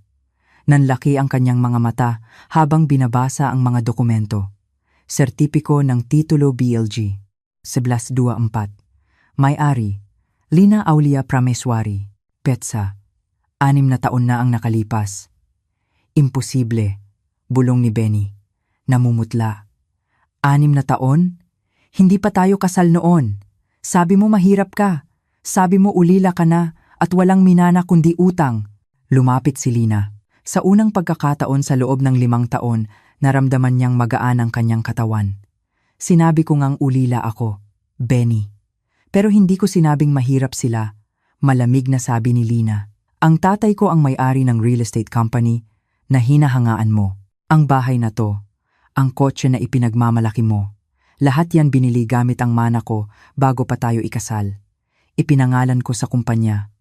Nanlaki ang kanyang mga mata habang binabasa ang mga dokumento. Sertipiko ng titulo BLG. 1124. May-ari, Lina Aulia Prameswari, Petsa. 6 na taon na ang nakalipas. Imposible, bulong ni Benny. Namumutla. 6 na taon? Hindi pa tayo kasal noon. Sabi mo mahirap ka. Sabi mo ulila ka na at walang minana kundi utang. Lumapit si Lina. Sa unang pagkakataon sa loob ng 5 taon, naramdaman niyang magaan ang kanyang katawan. Sinabi ko ngang ulila ako, Benny. Pero hindi ko sinabing mahirap sila. Malamig na sabi ni Lina. Ang tatay ko ang may-ari ng real estate company na hinahangaan mo. Ang bahay na to, ang kotse na ipinagmamalaki mo. Lahat yan binili gamit ang mana ko bago pa tayo ikasal. Ipinangalan ko sa kumpanya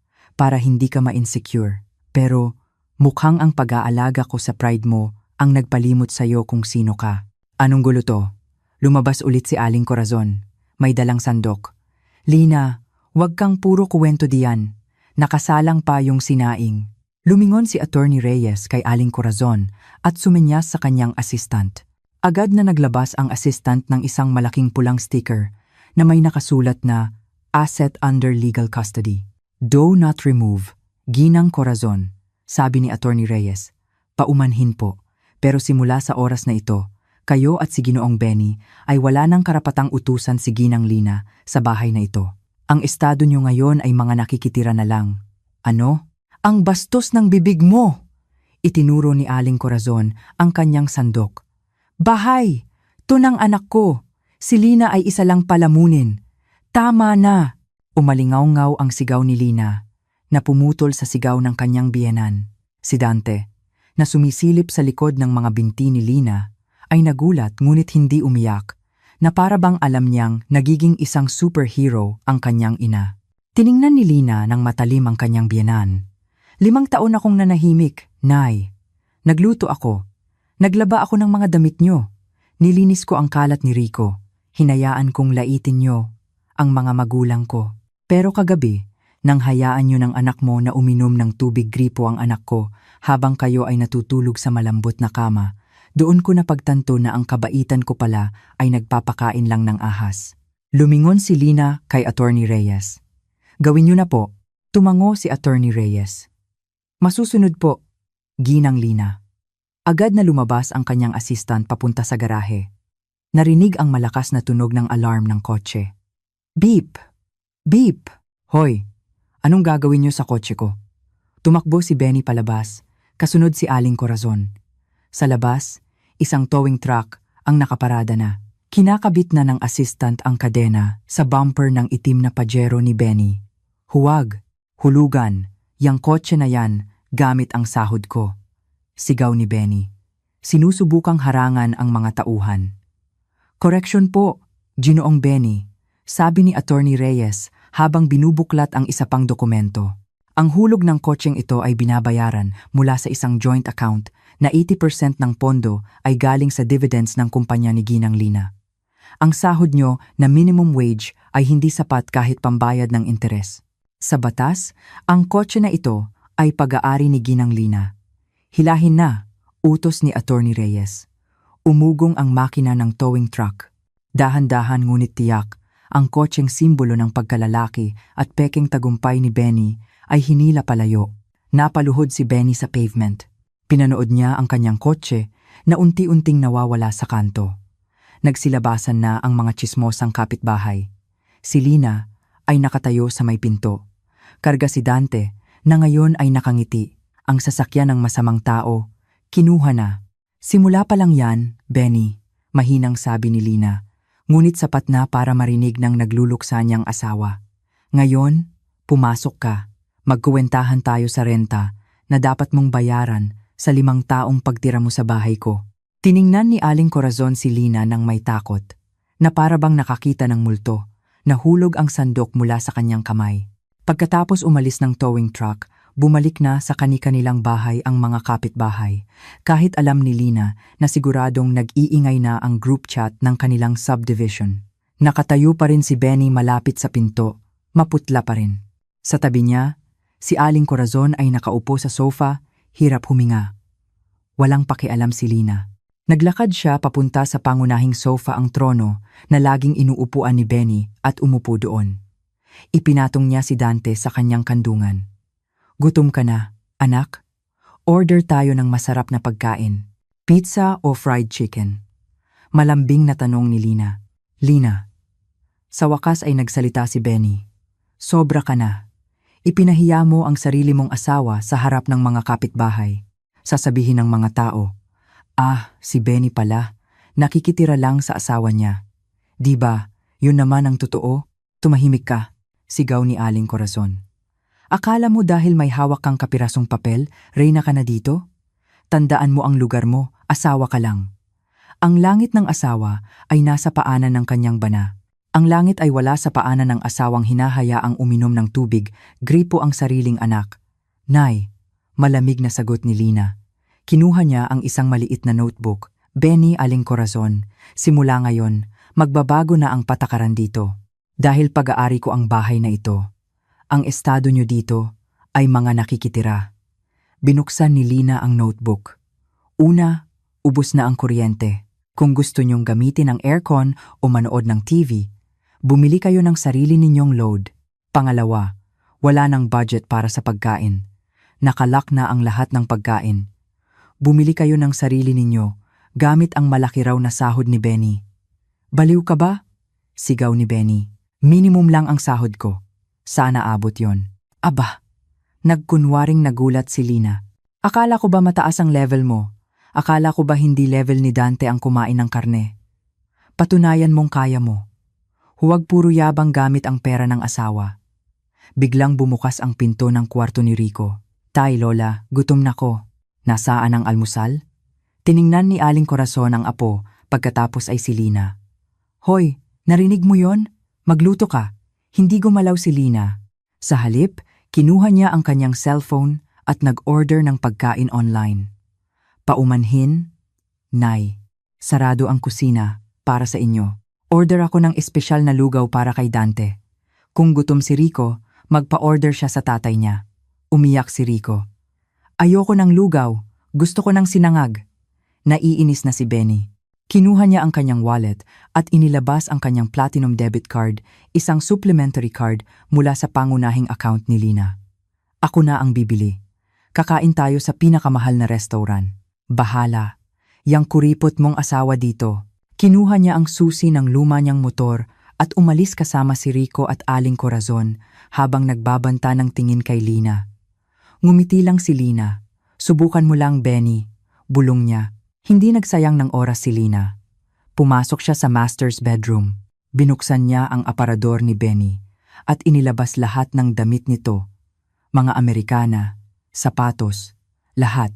para hindi ka ma-insecure. Pero mukhang ang pag-aalaga ko sa pride mo ang nagpalimot sa'yo kung sino ka. Anong gulo to? Lumabas ulit si Aling Corazon. May dalang sandok. Lina, wag kang puro kuwento diyan. Nakasalang pa yung sinaing. Lumingon si Attorney Reyes kay Aling Corazon at sumenyas sa kanyang assistant. Agad na naglabas ang assistant ng isang malaking pulang sticker na may nakasulat na Asset under legal custody. Do not remove. Ginang Corazon, sabi ni Attorney Reyes. Paumanhin po, pero simula sa oras na ito, Kayo at si Ginoong Benny ay wala nang karapatang utusan si Ginang Lina sa bahay na ito. Ang estado nyo ngayon ay mga nakikitira na lang. Ano? Ang bastos ng bibig mo! Itinuro ni Aling Corazon ang kanyang sandok. Bahay! Tunang anak ko! Si Lina ay isa lang palamunin. Tama na! Umalingaw-ngaw ang sigaw ni Lina na pumutol sa sigaw ng kanyang biyenan. Si Dante, na sumisilip sa likod ng mga binti ni Lina, ay nagulat ngunit hindi umiyak, na para bang alam niyang nagiging isang superhero ang kanyang ina. Tiningnan ni Lina ng matalim ang kanyang biyenan. 5 taon akong nanahimik, Nay. Nagluto ako. Naglaba ako ng mga damit nyo. Nilinis ko ang kalat ni Rico. Hinayaan kong laitin nyo ang mga magulang ko. Pero kagabi, nang hayaan nyo ng anak mo na uminom ng tubig gripo ang anak ko habang kayo ay natutulog sa malambot na kama, doon ko napagtanto na ang kabaitan ko pala ay nagpapakain lang ng ahas. Lumingon si Lina kay Attorney Reyes. Gawin nyo na po. Tumango si Attorney Reyes. Masusunod po, Ginang Lina. Agad na lumabas ang kanyang assistant papunta sa garahe. Narinig ang malakas na tunog ng alarm ng kotse. Beep! Beep! Hoy, anong gagawin niyo sa kotse ko? Tumakbo si Benny palabas, kasunod si Aling Corazon. Sa labas, isang towing truck ang nakaparada na. Kinakabit na ng assistant ang kadena sa bumper ng itim na Pajero ni Benny. Huwag, hulugan, yang kotse na yan, gamit ang sahod ko. Sigaw ni Benny. Sinusubukang harangan ang mga tauhan. Correction po, Ginoong Benny, sabi ni Attorney Reyes habang binubuklat ang isa pang dokumento. Ang hulog ng kotseng ito ay binabayaran mula sa isang joint account na 80% ng pondo ay galing sa dividends ng kumpanya ni Ginang Lina. Ang sahod nyo na minimum wage ay hindi sapat kahit pambayad ng interes. Sa batas, ang kotse na ito ay pag-aari ni Ginang Lina. Hilahin na, utos ni Attorney Reyes. Umugong ang makina ng towing truck. Dahan-dahan ngunit tiyak, ang kotseng simbolo ng pagkalalaki at peking tagumpay ni Benny ay hinila palayo. Napaluhod si Benny sa pavement. Pinanood niya ang kanyang kotse na unti-unting nawawala sa kanto. Nagsilabasan na ang mga tsismosang kapitbahay. Si Lina ay nakatayo sa may pinto. Karga si Dante na ngayon ay nakangiti. Ang sasakyan ng masamang tao, kinuha na. Simula pa lang yan, Benny, mahinang sabi ni Lina. Ngunit sapat na para marinig ng nagluluksa niyang asawa. Ngayon, pumasok ka. Magkuwentahan tayo sa renta na dapat mong bayaran sa 5 taong pagtira mo sa bahay ko. Tiningnan ni Aling Corazon si Lina ng may takot, na para bang nakakita ng multo. Nahulog ang sandok mula sa kanyang kamay. Pagkatapos umalis ng towing truck, bumalik na sa kani-kanilang bahay ang mga kapitbahay, kahit alam ni Lina na siguradong nag-iingay na ang group chat ng kanilang subdivision. Nakatayo pa rin si Benny malapit sa pinto, maputla pa rin. Sa tabi niya, si Aling Corazon ay nakaupo sa sofa, hirap huminga. Walang pakialam si Lina. Naglakad siya papunta sa pangunahing sofa ang trono na laging inuupuan ni Benny at umupo doon. Ipinatong niya si Dante sa kanyang kandungan. Gutom ka na, anak? Order tayo ng masarap na pagkain. Pizza o fried chicken? Malambing na tanong ni Lina. Lina. Sa wakas ay nagsalita si Benny. Sobra ka na. Ipinahiya mo ang sarili mong asawa sa harap ng mga kapitbahay. Sasabihin ng mga tao, si Benny pala, nakikitira lang sa asawa niya. Di ba, yun naman ang totoo? Tumahimik ka, sigaw ni Aling Corazon. Akala mo dahil may hawak kang kapirasong papel, reyna ka na dito? Tandaan mo ang lugar mo, asawa ka lang. Ang langit ng asawa ay nasa paanan ng kanyang bana. Ang langit ay wala sa paanan ng asawang hinahayaang uminom ng tubig, gripo ang sariling anak. Nay, malamig na sagot ni Lina. Kinuha niya ang isang maliit na notebook. Benny, Aling Corazon, simula ngayon, magbabago na ang patakaran dito. Dahil pag-aari ko ang bahay na ito. Ang estado nyo dito ay mga nakikitira. Binuksan ni Lina ang notebook. Una, ubos na ang kuryente. Kung gusto nyong gamitin ang aircon o manood ng TV, bumili kayo ng sarili ninyong load. Pangalawa, wala nang budget para sa pagkain. Nakalock na ang lahat ng pagkain. Bumili kayo ng sarili ninyo gamit ang malaki raw na sahod ni Benny. Baliw ka ba? Sigaw ni Benny. Minimum lang ang sahod ko. Sana abot yon. Aba, nagkunwaring nagulat si Lina. Akala ko ba mataas ang level mo? Akala ko ba hindi level ni Dante ang kumain ng karne? Patunayan mong kaya mo. Huwag puro yabang gamit ang pera ng asawa. Biglang bumukas ang pinto ng kwarto ni Rico. Tay, Lola, gutom na ko. Nasaan ang almusal? Tiningnan ni Aling Corazon ang apo pagkatapos ay si Lina. Hoy, narinig mo yon? Magluto ka. Hindi gumalaw si Lina. Sa halip, kinuha niya ang kanyang cellphone at nag-order ng pagkain online. Paumanhin, Nay, sarado ang kusina para sa inyo. Order ako ng espesyal na lugaw para kay Dante. Kung gutom si Rico, magpa-order siya sa tatay niya. Umiyak si Rico. Ayoko ng lugaw, gusto ko ng sinangag. Naiinis na si Benny. Kinuha niya ang kanyang wallet at inilabas ang kanyang platinum debit card, isang supplementary card mula sa pangunahing account ni Lina. Ako na ang bibili. Kakain tayo sa pinakamahal na restaurant. Bahala. Yang kuripot mong asawa dito. Kinuha niya ang susi ng luma niyang motor at umalis kasama si Rico at Aling Corazon habang nagbabanta ng tingin kay Lina. Ngumiti lang si Lina. Subukan mo lang, Benny. Bulong niya. Hindi nagsayang ng oras si Lina. Pumasok siya sa master's bedroom. Binuksan niya ang aparador ni Benny at inilabas lahat ng damit nito. Mga Amerikana, sapatos, lahat.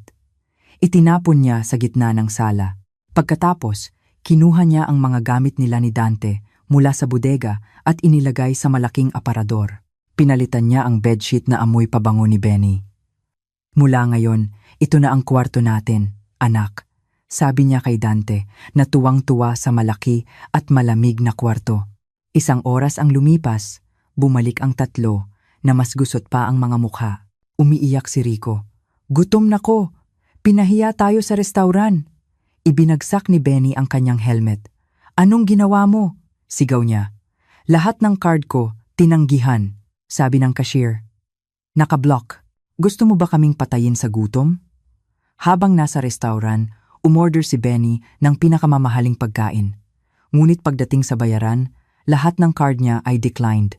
Itinapon niya sa gitna ng sala. Pagkatapos, kinuha niya ang mga gamit nila ni Dante mula sa bodega at inilagay sa malaking aparador. Pinalitan niya ang bedsheet na amoy pabango ni Benny. Mula ngayon, ito na ang kwarto natin, anak. Sabi niya kay Dante na tuwang-tuwa sa malaki at malamig na kwarto. Isang oras ang lumipas, bumalik ang tatlo na mas gusot pa ang mga mukha. Umiiyak si Rico. Gutom na ko! Pinahiya tayo sa restaurant! Ibinagsak ni Benny ang kanyang helmet. Anong ginawa mo? Sigaw niya. Lahat ng card ko, tinanggihan, sabi ng cashier. Nakablock. Gusto mo ba kaming patayin sa gutom? Habang nasa restaurant, umorder si Benny ng pinakamamahaling pagkain. Ngunit pagdating sa bayaran, lahat ng card niya ay declined.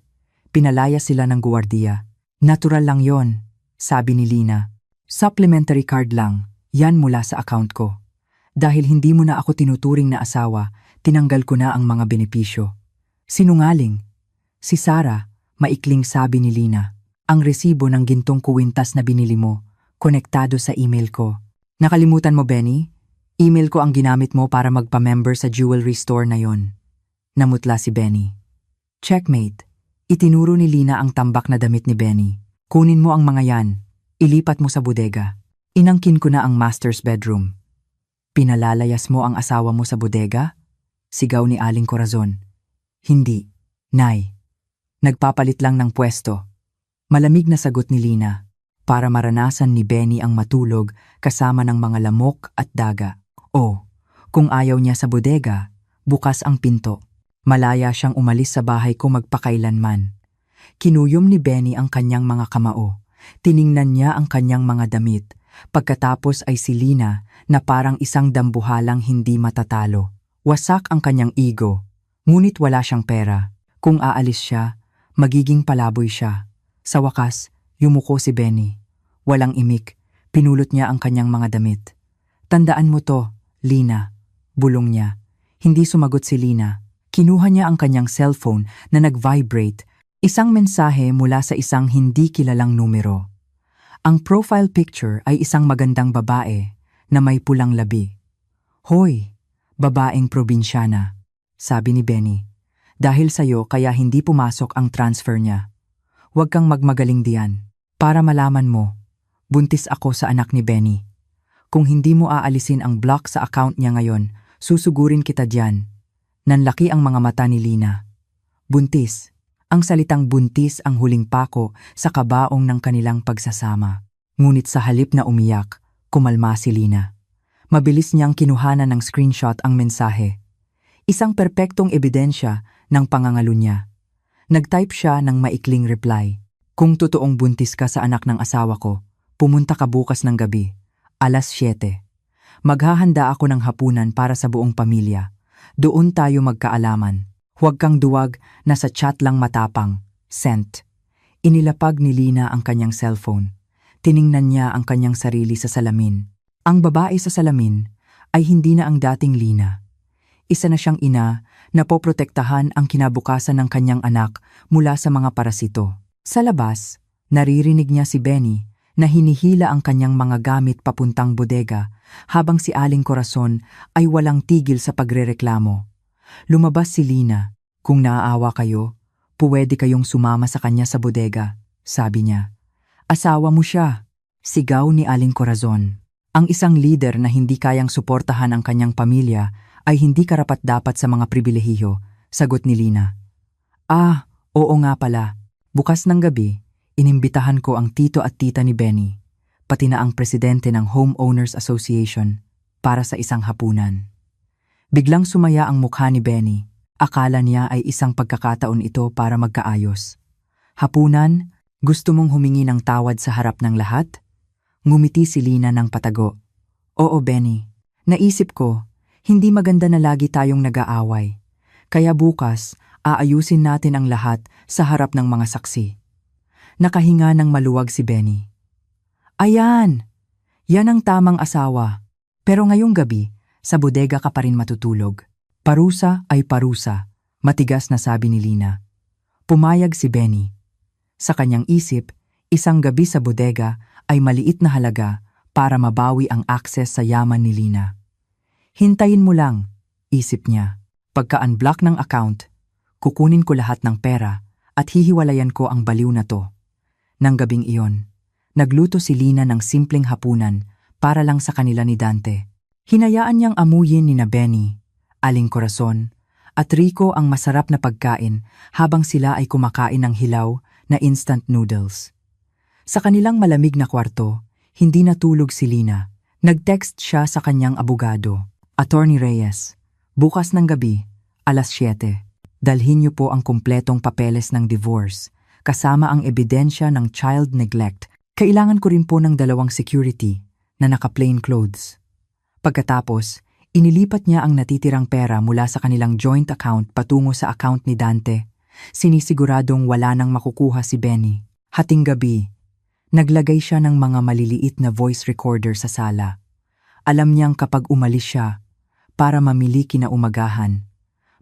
Pinalaya sila ng guwardiya. Natural lang yon, sabi ni Lina. Supplementary card lang, yan mula sa account ko. Dahil hindi mo na ako tinuturing na asawa, tinanggal ko na ang mga benepisyo. Sinungaling. Si Sarah, maikling sabi ni Lina. Ang resibo ng gintong kuwintas na binili mo, konektado sa email ko. Nakalimutan mo, Benny? Email ko ang ginamit mo para magpa-member sa jewelry store na yon. Namutla si Benny. Checkmate. Itinuro ni Lina ang tambak na damit ni Benny. Kunin mo ang mga yan. Ilipat mo sa bodega. Inangkin ko na ang master's bedroom. Pinalalayas mo ang asawa mo sa bodega? Sigaw ni Aling Corazon. Hindi, Nay. Nagpapalit lang ng pwesto. Malamig na sagot ni Lina. Para maranasan ni Benny ang matulog kasama ng mga lamok at daga. O, kung ayaw niya sa bodega, bukas ang pinto. Malaya siyang umalis sa bahay ko magpakailanman. Kinuyom ni Benny ang kanyang mga kamao. Tiningnan niya ang kanyang mga damit. Pagkatapos ay si Lina na parang isang dambuhalang hindi matatalo. Wasak ang kanyang ego, ngunit wala siyang pera. Kung aalis siya, magiging palaboy siya. Sa wakas, yumuko si Benny. Walang imik, pinulot niya ang kanyang mga damit. Tandaan mo to, Lina, bulong niya. Hindi sumagot si Lina. Kinuha niya ang kanyang cellphone na nag-vibrate, isang mensahe mula sa isang hindi kilalang numero. Ang profile picture ay isang magandang babae na may pulang labi. Hoy, babaeng probinsyana, sabi ni Benny. Dahil sa'yo kaya hindi pumasok ang transfer niya. Huwag kang magmagaling diyan. Para malaman mo, buntis ako sa anak ni Benny. Kung hindi mo aalisin ang block sa account niya ngayon, susugurin kita diyan. Nanlaki ang mga mata ni Lina. Buntis. Ang salitang buntis ang huling pako sa kabaong ng kanilang pagsasama. Ngunit sa halip na umiyak, kumalma si Lina. Mabilis niyang kinuhanan ng screenshot ang mensahe. Isang perpektong ebidensya ng pangangalo niya. Nag-type siya ng maikling reply. Kung totoong buntis ka sa anak ng asawa ko, pumunta ka bukas ng gabi, alas 7. Maghahanda ako ng hapunan para sa buong pamilya. Doon tayo magkaalaman. Huwag kang duwag na sa chat lang matapang. Sent. Inilapag ni Lina ang kanyang cellphone. Tiningnan niya ang kanyang sarili sa salamin. Ang babae sa salamin ay hindi na ang dating Lina. Isa na siyang ina na poprotektahan ang kinabukasan ng kanyang anak mula sa mga parasito. Sa labas, naririnig niya si Benny na hinihila ang kanyang mga gamit papuntang bodega habang si Aling Corazon ay walang tigil sa pagrereklamo. Lumabas si Lina. Kung naaawa kayo, puwede kayong sumama sa kanya sa bodega, sabi niya. Asawa mo siya, sigaw ni Aling Corazon. Ang isang lider na hindi kayang suportahan ang kanyang pamilya ay hindi karapat-dapat sa mga pribilehiyo, sagot ni Lina. Ah, oo nga pala. Bukas ng gabi, inimbitahan ko ang tito at tita ni Benny, pati na ang presidente ng Homeowners Association, para sa isang hapunan. Biglang sumaya ang mukha ni Benny. Akala niya ay isang pagkakataon ito para magkaayos. Hapunan, gusto mong humingi ng tawad sa harap ng lahat? Ngumiti si Lina ng patago. Oo, Benny. Naisip ko, hindi maganda na lagi tayong nag-aaway. Kaya bukas, aayusin natin ang lahat sa harap ng mga saksi. Nakahinga ng maluwag si Benny. Ayan! Yan ang tamang asawa. Pero ngayong gabi, sa bodega ka pa rin matutulog. Parusa ay parusa, matigas na sabi ni Lina. Pumayag si Benny. Sa kanyang isip, isang gabi sa bodega ay maliit na halaga para mabawi ang access sa yaman ni Lina. Hintayin mo lang, isip niya. Pagka-unblock ng account, kukunin ko lahat ng pera at hihiwalayan ko ang baliw na to. Nang gabing iyon, nagluto si Lina ng simpleng hapunan para lang sa kanila ni Dante. Hinayaan niyang amuyin ni na Benny, Aling Corazon, at Rico ang masarap na pagkain habang sila ay kumakain ng hilaw na instant noodles. Sa kanilang malamig na kwarto, hindi natulog si Lina. Nag-text siya sa kanyang abogado. Attorney Reyes, bukas ng gabi, alas 7, dalhin niyo po ang kumpletong papeles ng divorce, kasama ang ebidensya ng child neglect. Kailangan ko rin po ng 2 security na naka-plain clothes. Pagkatapos, inilipat niya ang natitirang pera mula sa kanilang joint account patungo sa account ni Dante. Sinisiguradong wala nang makukuha si Benny. Hating gabi, naglagay siya ng mga maliliit na voice recorder sa sala. Alam niyang kapag umalis siya, para mamili kinaumagahan,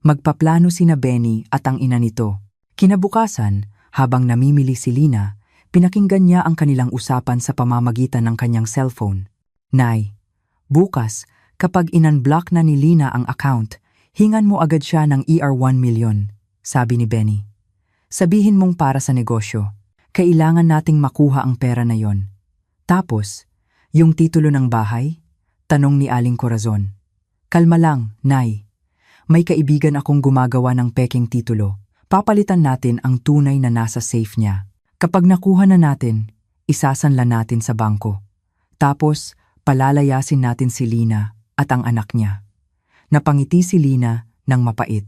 magpaplano sina Benny at ang ina nito. Kinabukasan, habang namimili si Lina, pinakinggan niya ang kanilang usapan sa pamamagitan ng kanyang cellphone. Nay, bukas, kapag in-unblock na ni Lina ang account, hingan mo agad siya ng ER1 million, sabi ni Benny. Sabihin mong para sa negosyo. Kailangan nating makuha ang pera na yon. Tapos, yung titulo ng bahay? Tanong ni Aling Corazon. Kalma lang, Nay. May kaibigan akong gumagawa ng peking titulo. Papalitan natin ang tunay na nasa safe niya. Kapag nakuha na natin, isasanla natin sa bangko. Tapos, palalayasin natin si Lina at ang anak niya. Napangiti si Lina ng mapait.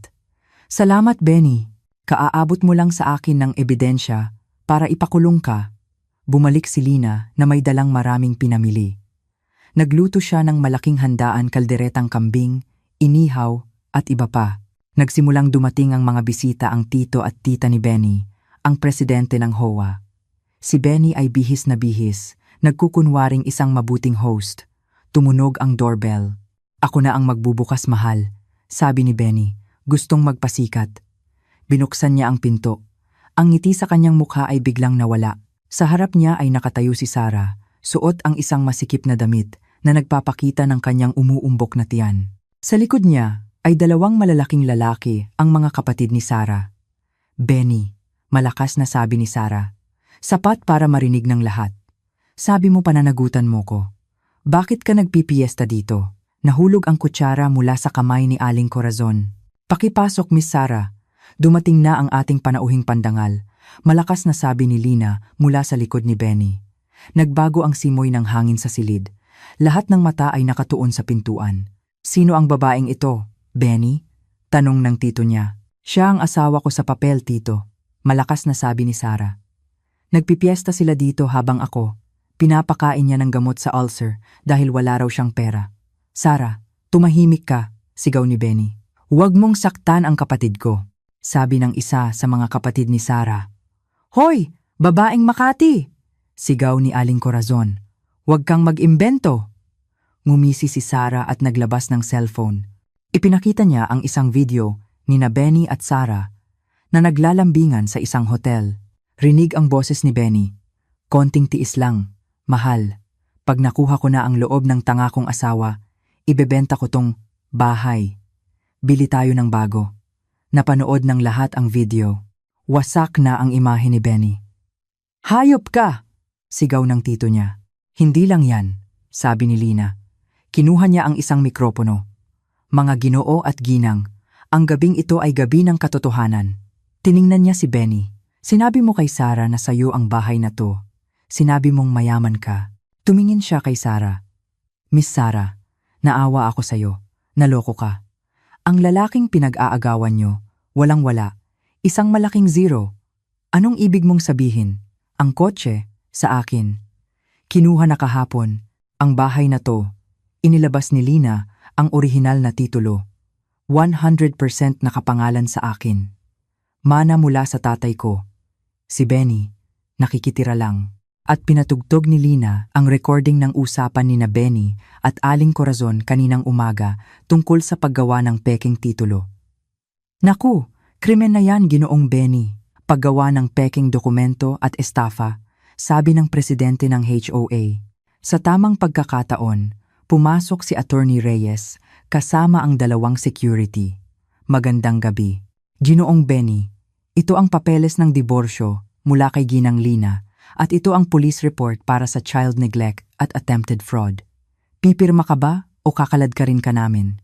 Salamat, Benny. Kaaabot mo lang sa akin ng ebidensya para ipakulong ka. Bumalik si Lina na may dalang maraming pinamili. Nagluto siya ng malaking handaan, kalderetang kambing, inihaw at iba pa. Nagsimulang dumating ang mga bisita, ang tito at tita ni Benny, ang presidente ng HOA. Si Benny ay bihis na bihis, nagkukunwaring isang mabuting host. Tumunog ang doorbell. Ako na ang magbubukas, mahal, sabi ni Benny, gustong magpasikat. Binuksan niya ang pinto. Ang ngiti sa kanyang mukha ay biglang nawala. Sa harap niya ay nakatayo si Sarah, suot ang isang masikip na damit na nagpapakita ng kanyang umuumbok na tiyan. Sa likod niya ay 2 malalaking lalaki, ang mga kapatid ni Sarah. Benny, malakas na sabi ni Sarah. Sapat para marinig ng lahat. Sabi mo pananagutan mo ko. Bakit ka nagpipiesta dito? Nahulog ang kutsara mula sa kamay ni Aling Corazon. Pakipasok, Miss Sarah. Dumating na ang ating panauhing pandangal. Malakas na sabi ni Lina mula sa likod ni Benny. Nagbago ang simoy ng hangin sa silid. Lahat ng mata ay nakatuon sa pintuan. Sino ang babaeng ito, Benny? Tanong ng tito niya. Siya ang asawa ko sa papel, tito. Malakas na sabi ni Sarah. Nagpipiesta sila dito habang ako. Pinapakain niya ng gamot sa ulcer dahil wala raw siyang pera. Sara, tumahimik ka, sigaw ni Benny. Huwag mong saktan ang kapatid ko, sabi ng isa sa mga kapatid ni Sara. Hoy, babaeng Makati! Sigaw ni Aling Corazon. Huwag kang mag-imbento! Ngumisi si Sara at naglabas ng cellphone. Ipinakita niya ang isang video ni na Benny at Sara na naglalambingan sa isang hotel. Rinig ang boses ni Benny. Konting tiis lang, mahal. Pag nakuha ko na ang loob ng tanga kong asawa, ibebenta ko tong bahay. Bili tayo ng bago. Napanood ng lahat ang video. Wasak na ang imahe ni Benny. Hayop ka! Sigaw ng tito niya. Hindi lang yan, sabi ni Lina. Kinuha niya ang isang mikropono. Mga Ginoo at ginang, ang gabing ito ay gabi ng katotohanan. Tiningnan niya si Benny. Sinabi mo kay Sara na sayo ang bahay na to. Sinabi mong mayaman ka. Tumingin siya kay Sara. Miss Sara, naawa ako sayo. Naloko ka. Ang lalaking pinag-aagawan nyo, walang-wala. Isang malaking zero. Anong ibig mong sabihin? Ang kotse, sa akin. Kinuha na kahapon, ang bahay na to. Inilabas ni Lina ang orihinal na titulo. 100% nakapangalan sa akin. Mana mula sa tatay ko. Si Benny, nakikitira lang. At pinatugtog ni Lina ang recording ng usapan ni na Benny at Aling Corazon kaninang umaga tungkol sa paggawa ng peking titulo. Naku, krimen na yan, Ginoong Benny. Paggawa ng peking dokumento at estafa, sabi ng presidente ng HOA. Sa tamang pagkakataon, pumasok si Attorney Reyes kasama ang dalawang security. Magandang gabi. Ginoong Benny, ito ang papeles ng diborsyo mula kay Ginang Lina at ito ang police report para sa child neglect at attempted fraud. Pipirma ka ba o kakalad ka rin ka namin?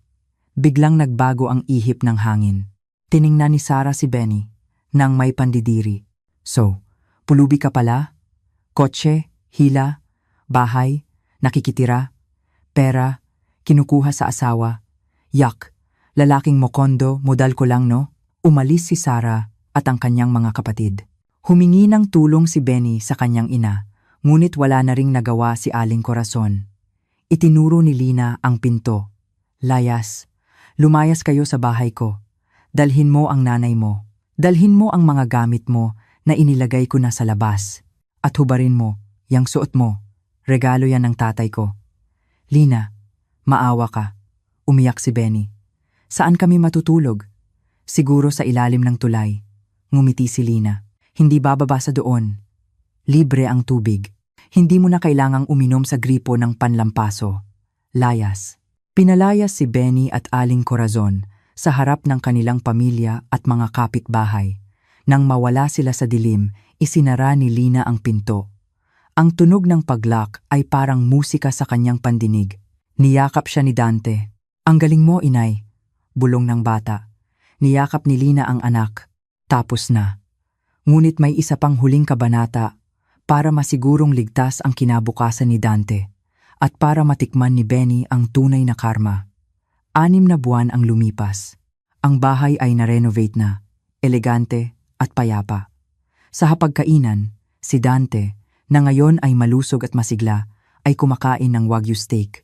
Biglang nagbago ang ihip ng hangin. Tiningnan ni Sara si Benny nang may pandidiri. So, pulubi ka pala? Kotse, hila, bahay, nakikitira, pera, kinukuha sa asawa. Yak, lalaking mokondo, modal ko lang no? Umalis si Sara at ang kanyang mga kapatid. Humingi ng tulong si Benny sa kanyang ina, ngunit wala na ring nagawa si Aling Corazon. Itinuro ni Lina ang pinto. Layas, lumayas kayo sa bahay ko. Dalhin mo ang nanay mo. Dalhin mo ang mga gamit mo na inilagay ko na sa labas. At hubarin mo, yang suot mo. Regalo yan ng tatay ko. Lina, maawa ka. Umiyak si Benny. Saan kami matutulog? Siguro sa ilalim ng tulay. Ngumiti si Lina. Hindi bababa sa doon. Libre ang tubig. Hindi mo na kailangang uminom sa gripo ng panlampaso. Layas. Pinalayas si Benny at Aling Corazon sa harap ng kanilang pamilya at mga kapitbahay. Nang mawala sila sa dilim, isinara ni Lina ang pinto. Ang tunog ng paglock ay parang musika sa kanyang pandinig. Niyakap siya ni Dante. Ang galing mo, inay. Bulong ng bata. Niyakap ni Lina ang anak. Tapos na. Ngunit may isa pang huling kabanata para masigurong ligtas ang kinabukasan ni Dante at para matikman ni Benny ang tunay na karma. 6 na buwan ang lumipas. Ang bahay ay na-renovate na, elegante at payapa. Sa hapagkainan, si Dante, na ngayon ay malusog at masigla, ay kumakain ng Wagyu steak.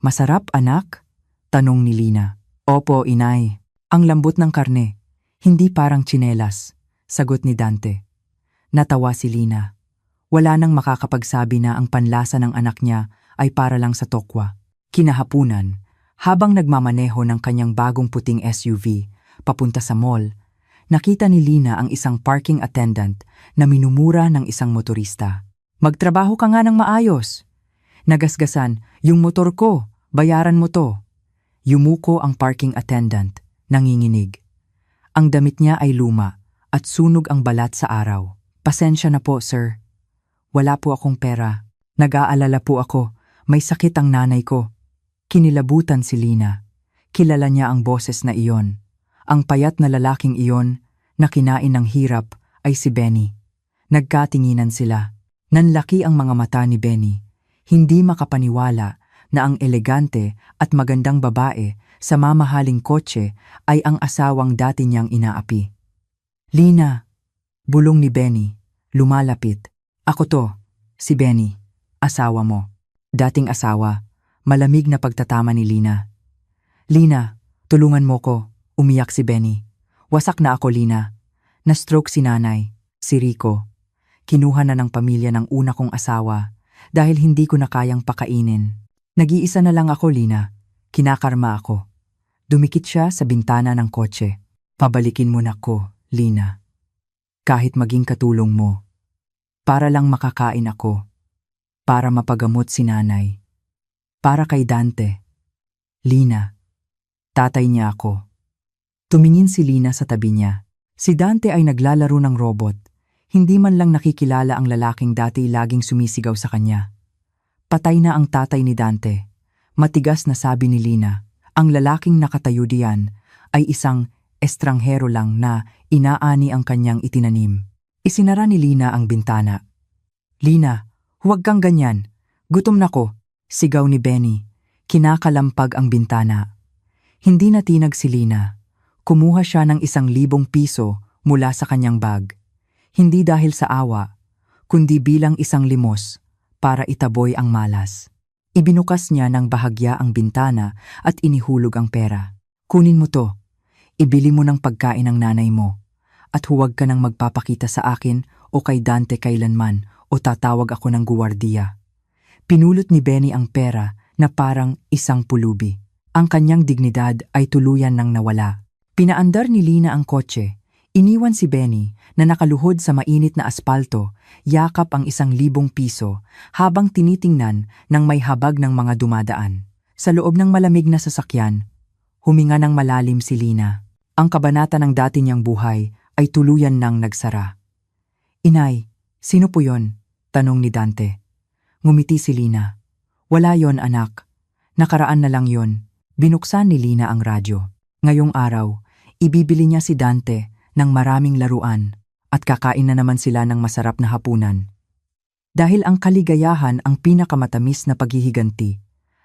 Masarap, anak? Tanong ni Lina. Opo, inay. Ang lambot ng karne, hindi parang tsinelas. Sagot ni Dante. Natawa si Lina. Wala nang makakapagsabi na ang panlasa ng anak niya ay para lang sa tokwa. Kinahapunan, habang nagmamaneho ng kanyang bagong puting SUV papunta sa mall, nakita ni Lina ang isang parking attendant na minumura ng isang motorista. Magtrabaho ka nga ng maayos. Nagasgasan, yung motor ko, bayaran mo to. Yumuko ang parking attendant, nanginginig. Ang damit niya ay luma at sunog ang balat sa araw. Pasensya na po, sir. Wala po akong pera. Nag-aalala po ako. May sakit ang nanay ko. Kinilabutan si Lina. Kilala niya ang boses na iyon. Ang payat na lalaking iyon na kinain ng hirap ay si Benny. Nagkatinginan sila. Nanlaki ang mga mata ni Benny. Hindi makapaniwala na ang elegante at magandang babae sa mamahaling kotse ay ang asawang dati niyang inaapi. Lina, bulong ni Benny, lumalapit. Ako to, si Benny, asawa mo. Dating asawa, Malamig na pagtatama ni Lina. Lina, tulungan mo ko. Umiyak si Benny. Wasak na ako, Lina. Na-stroke si nanay, si Rico. Kinuha na ng pamilya ng una kong asawa dahil hindi ko na kayang pakainin. Nag-iisa na lang ako, Lina. Kinakarma ako. Dumikit siya sa bintana ng kotse. Pabalikin mo na ko, Lina. Kahit maging katulong mo. Para lang makakain ako. Para mapagamot si nanay. Para kay Dante. Lina. Tatay niya ako. Tumingin si Lina sa tabi niya. Si Dante ay naglalaro ng robot. Hindi man lang nakikilala ang lalaking dati laging sumisigaw sa kanya. Patay na ang tatay ni Dante. Matigas na sabi ni Lina. Ang lalaking nakatayo diyan ay isang estranghero lang na inaani ang kanyang itinanim. Isinara ni Lina ang bintana. Lina, huwag kang ganyan. Gutom na ko, sigaw ni Benny. Kinakalampag ang bintana. Hindi natinag si Lina. Kumuha siya ng 1,000 piso mula sa kanyang bag. Hindi dahil sa awa, kundi bilang isang limos para itaboy ang malas. Ibinukas niya ng bahagya ang bintana at inihulog ang pera. Kunin mo to. Ibili mo ng pagkain ng nanay mo. At huwag ka nang magpapakita sa akin o kay Dante kailanman o tatawag ako ng guwardiya. Pinulot ni Benny ang pera na parang isang pulubi. Ang kanyang dignidad ay tuluyan nang nawala. Pinaandar ni Lina ang kotse. Iniwan si Benny na nakaluhod sa mainit na aspalto, yakap ang 1,000 piso habang tinitingnan ng may habag ng mga dumadaan. Sa loob ng malamig na sasakyan, huminga ng malalim si Lina. Ang kabanata ng dati niyang buhay ay tuluyan nang nagsara. Inay, sino po yon? Tanong ni Dante. Ngumiti si Lina. Wala yon, anak. Nakaraan na lang yon. Binuksan ni Lina ang radyo. Ngayong araw, ibibili niya si Dante ng maraming laruan at kakain na naman sila ng masarap na hapunan. Dahil ang kaligayahan ang pinakamatamis na paghihiganti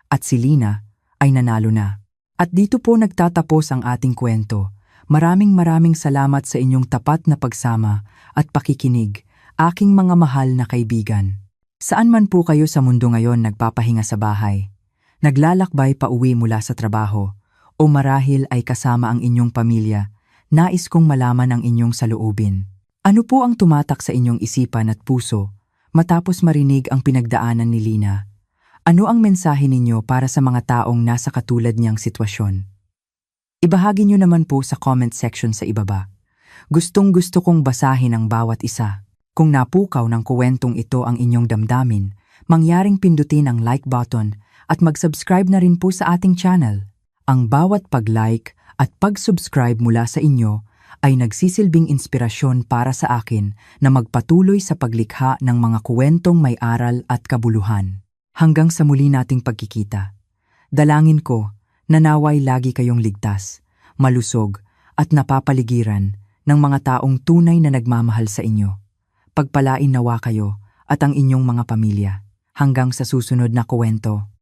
at si Lina ay nanalo na. At dito po nagtatapos ang ating kwento. Maraming salamat sa inyong tapat na pagsama at pakikinig, aking mga mahal na kaibigan. Saan man po kayo sa mundo ngayon nagpapahinga sa bahay, naglalakbay pa uwi mula sa trabaho, o marahil ay kasama ang inyong pamilya, nais kong malaman ang inyong saloobin. Ano po ang tumatak sa inyong isipan at puso matapos marinig ang pinagdaanan ni Lina? Ano ang mensahe ninyo para sa mga taong nasa katulad niyang sitwasyon? Ibahagi niyo naman po sa comment section sa ibaba. Gustong-gusto kong basahin ang bawat isa. Kung napukaw ng kuwentong ito ang inyong damdamin, mangyaring pindutin ang like button at mag-subscribe na rin po sa ating channel. Ang bawat pag-like at pag-subscribe mula sa inyo ay nagsisilbing inspirasyon para sa akin na magpatuloy sa paglikha ng mga kuwentong may aral at kabuluhan. Hanggang sa muli nating pagkikita. Dalangin ko na naway lagi kayong ligtas, malusog at napapaligiran ng mga taong tunay na nagmamahal sa inyo. Pagpalain nawa kayo at ang inyong mga pamilya. Hanggang sa susunod na kuwento.